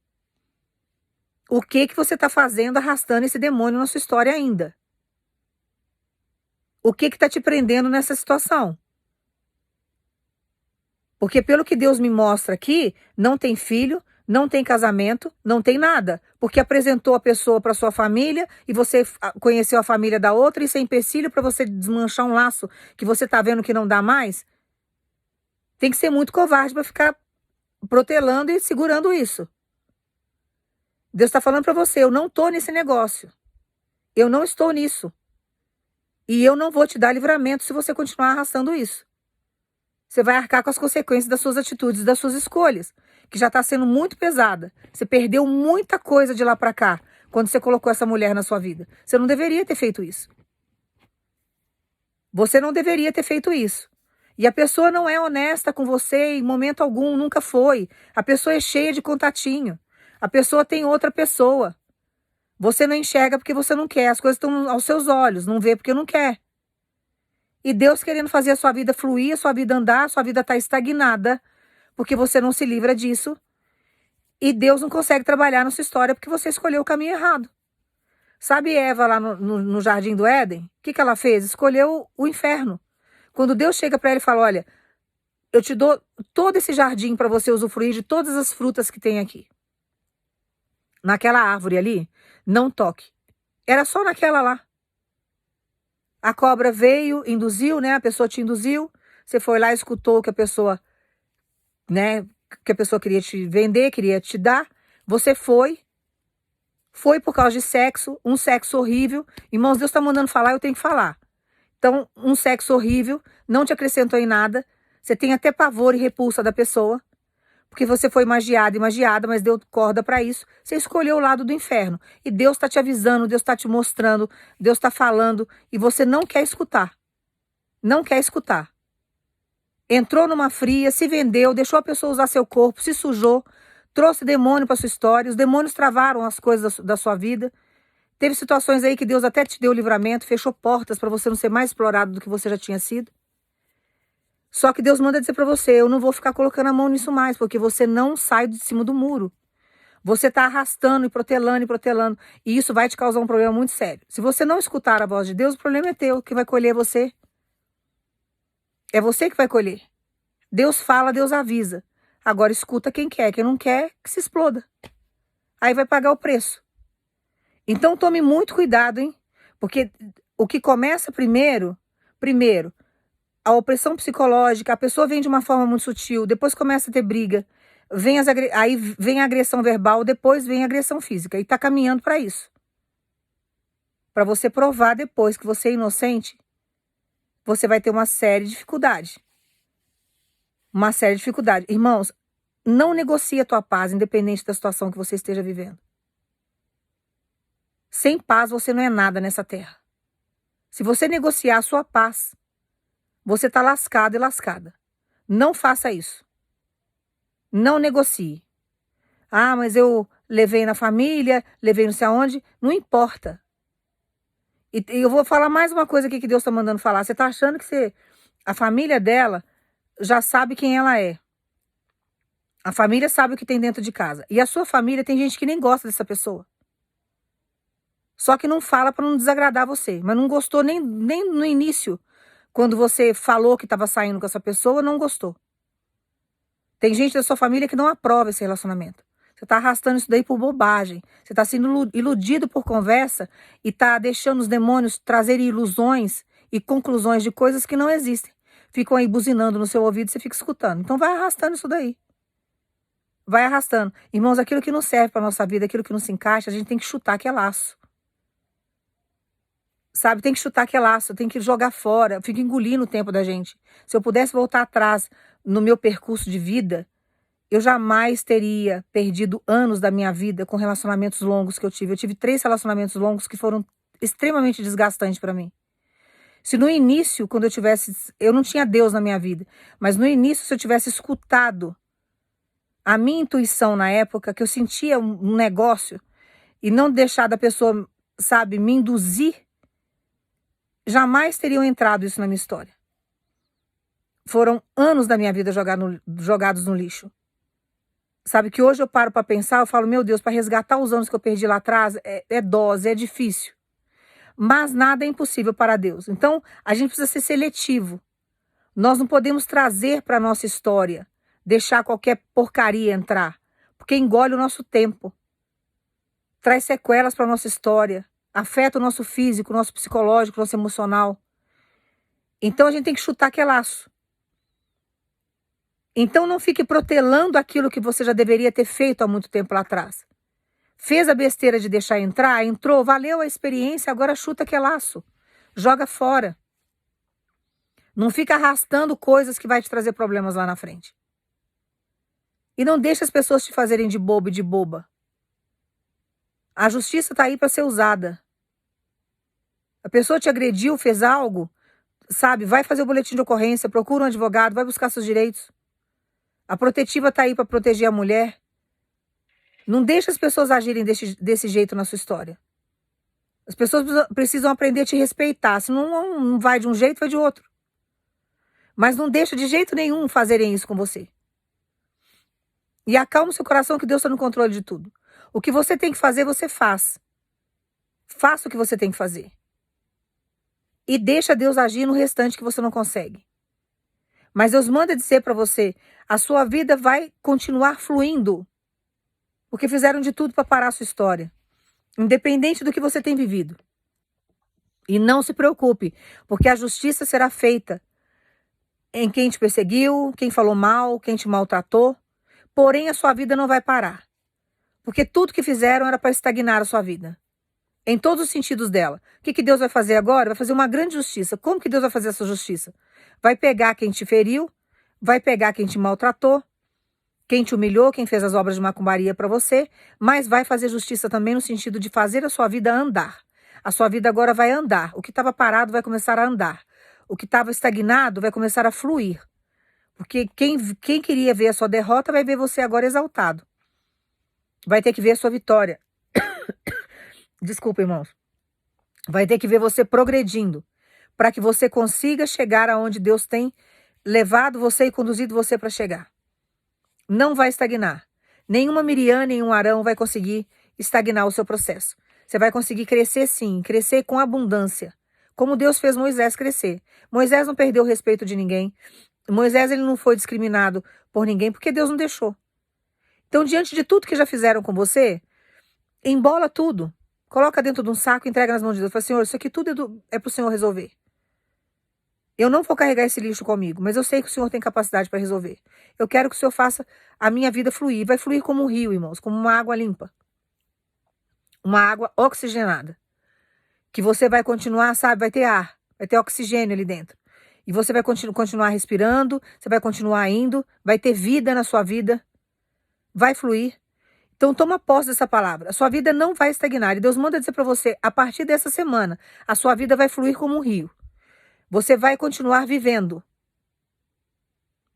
O que você está fazendo arrastando esse demônio na sua história ainda? O que está te prendendo nessa situação? Porque pelo que Deus me mostra aqui, não tem filho, não tem casamento, não tem nada. Porque apresentou a pessoa para sua família e você conheceu a família da outra, e isso é empecilho para você desmanchar um laço que você está vendo que não dá mais. Tem que ser muito covarde para ficar protelando e segurando isso. Deus está falando para você, eu não estou nesse negócio. Eu não estou nisso. E eu não vou te dar livramento se você continuar arrastando isso. Você vai arcar com as consequências das suas atitudes, das suas escolhas, que já está sendo muito pesada. Você perdeu muita coisa de lá para cá, quando você colocou essa mulher na sua vida. Você não deveria ter feito isso. Você não deveria ter feito isso. E a pessoa não é honesta com você em momento algum, nunca foi. A pessoa é cheia de contatinho. A pessoa tem outra pessoa. Você não enxerga porque você não quer. As coisas estão aos seus olhos, não vê porque não quer. E Deus querendo fazer a sua vida fluir, a sua vida andar, a sua vida está estagnada, porque você não se livra disso. E Deus não consegue trabalhar na sua história porque você escolheu o caminho errado. Sabe Eva lá no Jardim do Éden? O que ela fez? Escolheu o inferno. Quando Deus chega para ela e fala, olha, eu te dou todo esse jardim para você usufruir de todas as frutas que tem aqui. Naquela árvore ali, não toque. Era só naquela lá. A cobra veio, induziu, né? A pessoa te induziu. Você foi lá, escutou o que a pessoa, né? Que a pessoa queria te vender, queria te dar. Você foi por causa de sexo, um sexo horrível. Irmãos, Deus está mandando falar, eu tenho que falar. Então, um sexo horrível, não te acrescentou em nada. Você tem até pavor e repulsa da pessoa. Porque você foi magiada, mas deu corda para isso. Você escolheu o lado do inferno. E Deus está te avisando, Deus está te mostrando, Deus está falando. E você não quer escutar. Não quer escutar. Entrou numa fria, se vendeu, deixou a pessoa usar seu corpo, se sujou, trouxe demônio para sua história. Os demônios travaram as coisas da sua vida. Teve situações aí que Deus até te deu livramento, fechou portas para você não ser mais explorado do que você já tinha sido. Só que Deus manda dizer para você, eu não vou ficar colocando a mão nisso mais, porque você não sai de cima do muro. Você está arrastando e protelando. E isso vai te causar um problema muito sério. Se você não escutar a voz de Deus, o problema é teu, que vai colher você. É você que vai colher. Deus fala, Deus avisa. Agora escuta quem não quer, que se exploda. Aí vai pagar o preço. Então tome muito cuidado, hein? Porque o que começa primeiro, a opressão psicológica, a pessoa vem de uma forma muito sutil, depois começa a ter briga, aí vem a agressão verbal, depois vem a agressão física, e está caminhando para isso. Para você provar depois que você é inocente, você vai ter uma série de dificuldades. Uma série de dificuldades. Irmãos, não negocie a tua paz, independente da situação que você esteja vivendo. Sem paz, você não é nada nessa terra. Se você negociar a sua paz, você está lascado e lascada. Não faça isso. Não negocie. Ah, mas eu levei na família, levei não sei aonde. Não importa. E eu vou falar mais uma coisa aqui que Deus está mandando falar. Você está achando que a família dela já sabe quem ela é. A família sabe o que tem dentro de casa. E a sua família tem gente que nem gosta dessa pessoa. Só que não fala para não desagradar você. Mas não gostou nem no início. Quando você falou que estava saindo com essa pessoa, não gostou. Tem gente da sua família que não aprova esse relacionamento. Você está arrastando isso daí por bobagem. Você está sendo iludido por conversa e está deixando os demônios trazerem ilusões e conclusões de coisas que não existem. Ficam aí buzinando no seu ouvido e você fica escutando. Então vai arrastando isso daí. Vai arrastando. Irmãos, aquilo que não serve para a nossa vida, aquilo que não se encaixa, a gente tem que chutar que é laço. Sabe, tem que chutar que é laço, tem que jogar fora, fica engolindo o tempo da gente. Se eu pudesse voltar atrás no meu percurso de vida, eu jamais teria perdido anos da minha vida com relacionamentos longos que eu tive. Eu tive 3 relacionamentos longos que foram extremamente desgastantes para mim. Se no início, quando eu não tinha Deus na minha vida, mas no início, se eu tivesse escutado a minha intuição na época, que eu sentia um negócio, e não deixado a pessoa, sabe, me induzir, jamais teriam entrado isso na minha história. Foram anos da minha vida jogados no lixo. Sabe que hoje eu paro para pensar, eu falo, meu Deus, para resgatar os anos que eu perdi lá atrás, é dose, é difícil. mas nada é impossível para Deus. Então, a gente precisa ser seletivo. Nós não podemos trazer para a nossa história, deixar qualquer porcaria entrar, porque engole o nosso tempo, traz sequelas para a nossa história, afeta o nosso físico, o nosso psicológico, o nosso emocional. Então, a gente tem que chutar aquele laço. Então, não fique protelando aquilo que você já deveria ter feito há muito tempo lá atrás. Fez a besteira de deixar entrar, entrou, valeu a experiência, agora chuta aquele laço. Joga fora. Não fica arrastando coisas que vai te trazer problemas lá na frente. E não deixa as pessoas te fazerem de bobo e de boba. A justiça está aí para ser usada. A pessoa te agrediu, fez algo, sabe? Vai fazer o boletim de ocorrência, procura um advogado, vai buscar seus direitos. A protetiva está aí para proteger a mulher. Não deixa as pessoas agirem desse jeito na sua história. As pessoas precisam aprender a te respeitar. Se não vai de um jeito, vai de outro. Mas não deixa de jeito nenhum fazerem isso com você. E acalma o seu coração que Deus está no controle de tudo. O que você tem que fazer, você faz. Faça o que você tem que fazer. E deixa Deus agir no restante que você não consegue. Mas Deus manda dizer para você, a sua vida vai continuar fluindo. Porque fizeram de tudo para parar a sua história. Independente do que você tem vivido. E não se preocupe, porque a justiça será feita em quem te perseguiu, quem falou mal, quem te maltratou. Porém, a sua vida não vai parar. Porque tudo que fizeram era para estagnar a sua vida. Em todos os sentidos dela. O que Deus vai fazer agora? Vai fazer uma grande justiça. Como que Deus vai fazer essa justiça? Vai pegar quem te feriu, vai pegar quem te maltratou, quem te humilhou, quem fez as obras de macumbaria para você, mas vai fazer justiça também no sentido de fazer a sua vida andar. A sua vida agora vai andar. O que estava parado vai começar a andar. O que estava estagnado vai começar a fluir. Porque quem queria ver a sua derrota vai ver você agora exaltado. Vai ter que ver a sua vitória. Desculpa, irmãos. Vai ter que ver você progredindo. Para que você consiga chegar aonde Deus tem levado você e conduzido você para chegar. Não vai estagnar. Nenhuma Miriam, nenhum Arão vai conseguir estagnar o seu processo. Você vai conseguir crescer sim, crescer com abundância. Como Deus fez Moisés crescer. Moisés não perdeu o respeito de ninguém. Moisés ele não foi discriminado por ninguém porque Deus não deixou. Então, diante de tudo que já fizeram com você, embola tudo. Coloca dentro de um saco e entrega nas mãos de Deus. Fala, Senhor, isso aqui tudo é para o Senhor resolver. Eu não vou carregar esse lixo comigo, mas eu sei que o Senhor tem capacidade para resolver. Eu quero que o Senhor faça a minha vida fluir. Vai fluir como um rio, irmãos, como uma água limpa. Uma água oxigenada. Que você vai continuar, sabe, vai ter ar, vai ter oxigênio ali dentro. E você vai continuar respirando, você vai continuar indo, vai ter vida na sua vida. Vai fluir. Então toma posse dessa palavra. A sua vida não vai estagnar. E Deus manda dizer para você, a partir dessa semana, a sua vida vai fluir como um rio. Você vai continuar vivendo.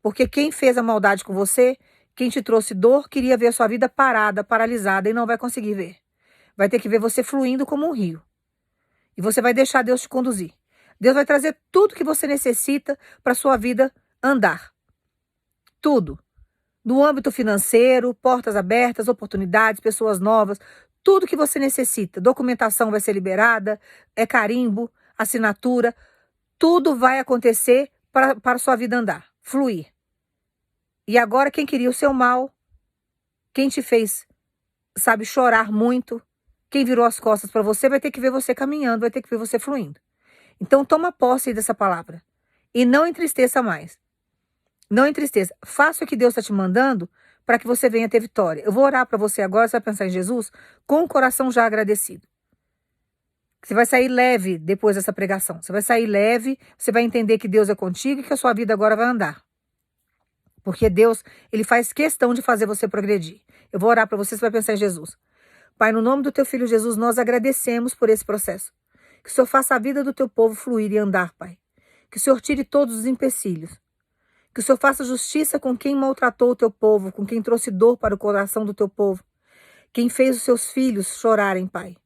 Porque quem fez a maldade com você, quem te trouxe dor, queria ver a sua vida parada, paralisada e não vai conseguir ver. Vai ter que ver você fluindo como um rio. E você vai deixar Deus te conduzir. Deus vai trazer tudo que você necessita para a sua vida andar. Tudo. No âmbito financeiro, portas abertas, oportunidades, pessoas novas, tudo que você necessita. Documentação vai ser liberada, carimbo, assinatura. Tudo vai acontecer para a sua vida andar, fluir. E agora quem queria o seu mal, quem te fez, sabe, chorar muito, quem virou as costas para você, vai ter que ver você caminhando, vai ter que ver você fluindo. Então toma posse dessa palavra. E não entristeça mais. Não entristeça. Faça o que Deus está te mandando para que você venha ter vitória. Eu vou orar para você agora, você vai pensar em Jesus com o coração já agradecido. Você vai sair leve depois dessa pregação. Você vai sair leve, você vai entender que Deus é contigo e que a sua vida agora vai andar. Porque Deus, Ele faz questão de fazer você progredir. Eu vou orar para você vai pensar em Jesus. Pai, no nome do Teu Filho Jesus, nós agradecemos por esse processo. Que o Senhor faça a vida do Teu povo fluir e andar, Pai. Que o Senhor tire todos os empecilhos. Que o Senhor faça justiça com quem maltratou o Teu povo, com quem trouxe dor para o coração do Teu povo. Quem fez os Seus filhos chorarem, Pai.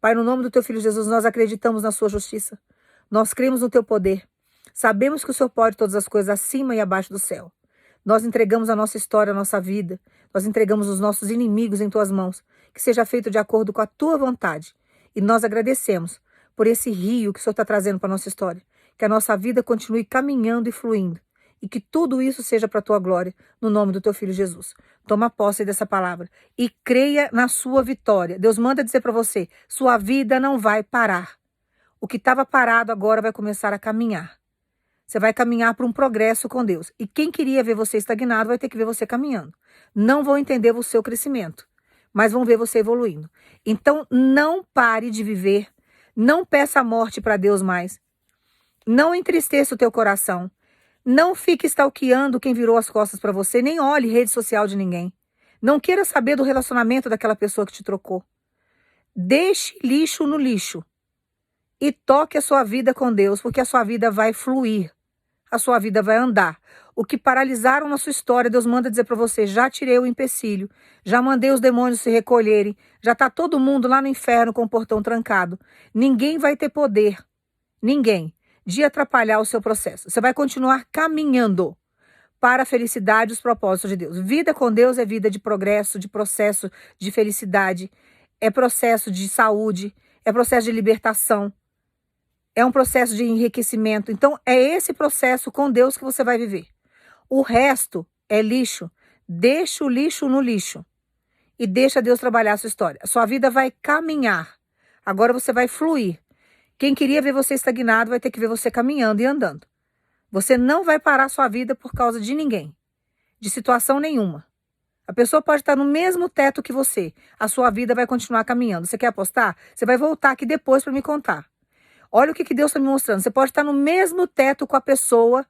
Pai, no nome do Teu Filho Jesus, nós acreditamos na Sua justiça. Nós cremos no Teu poder. Sabemos que o Senhor pode todas as coisas acima e abaixo do céu. Nós entregamos a nossa história, a nossa vida. Nós entregamos os nossos inimigos em Tuas mãos. Que seja feito de acordo com a Tua vontade. E nós agradecemos, por esse rio que o Senhor está trazendo para a nossa história. Que a nossa vida continue caminhando e fluindo. E que tudo isso seja para a tua glória, no nome do teu filho Jesus. Toma posse dessa palavra e creia na sua vitória. Deus manda dizer para você, sua vida não vai parar. O que estava parado agora vai começar a caminhar. Você vai caminhar para um progresso com Deus. E quem queria ver você estagnado vai ter que ver você caminhando. Não vão entender o seu crescimento, mas vão ver você evoluindo. Então, não pare de viver. Não peça a morte para Deus mais. Não entristeça o teu coração. Não fique stalkeando quem virou as costas para você. Nem olhe rede social de ninguém. Não queira saber do relacionamento daquela pessoa que te trocou. Deixe lixo no lixo. E toque a sua vida com Deus, porque a sua vida vai fluir. A sua vida vai andar. O que paralisaram na sua história, Deus manda dizer para você, já tirei o empecilho, já mandei os demônios se recolherem, já está todo mundo lá no inferno com o portão trancado. Ninguém vai ter poder, ninguém, de atrapalhar o seu processo. Você vai continuar caminhando para a felicidade e os propósitos de Deus. Vida com Deus é vida de progresso, de processo de felicidade, é processo de saúde, é processo de libertação. É um processo de enriquecimento. Então, é esse processo com Deus que você vai viver. O resto é lixo. Deixa o lixo no lixo. E deixa Deus trabalhar a sua história. A sua vida vai caminhar. Agora você vai fluir. Quem queria ver você estagnado vai ter que ver você caminhando e andando. Você não vai parar a sua vida por causa de ninguém. De situação nenhuma. A pessoa pode estar no mesmo teto que você. A sua vida vai continuar caminhando. Você quer apostar? Você vai voltar aqui depois para me contar. Olha o que Deus está me mostrando. Você pode estar no mesmo teto com a pessoa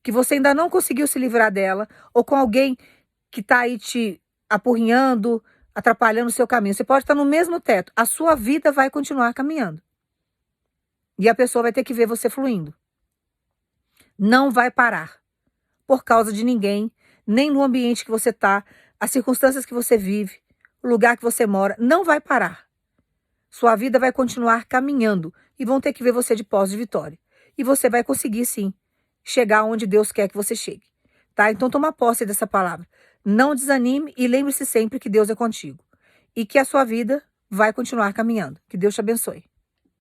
que você ainda não conseguiu se livrar dela, ou com alguém que está aí te apurrinhando, atrapalhando o seu caminho. Você pode estar no mesmo teto. A sua vida vai continuar caminhando. E a pessoa vai ter que ver você fluindo. Não vai parar. Por causa de ninguém, nem no ambiente que você está, as circunstâncias que você vive, o lugar que você mora. Não vai parar. Sua vida vai continuar caminhando e vão ter que ver você de pós de vitória. E você vai conseguir, sim, chegar onde Deus quer que você chegue. Tá? Então, toma posse dessa palavra. Não desanime e lembre-se sempre que Deus é contigo. E que a sua vida vai continuar caminhando. Que Deus te abençoe.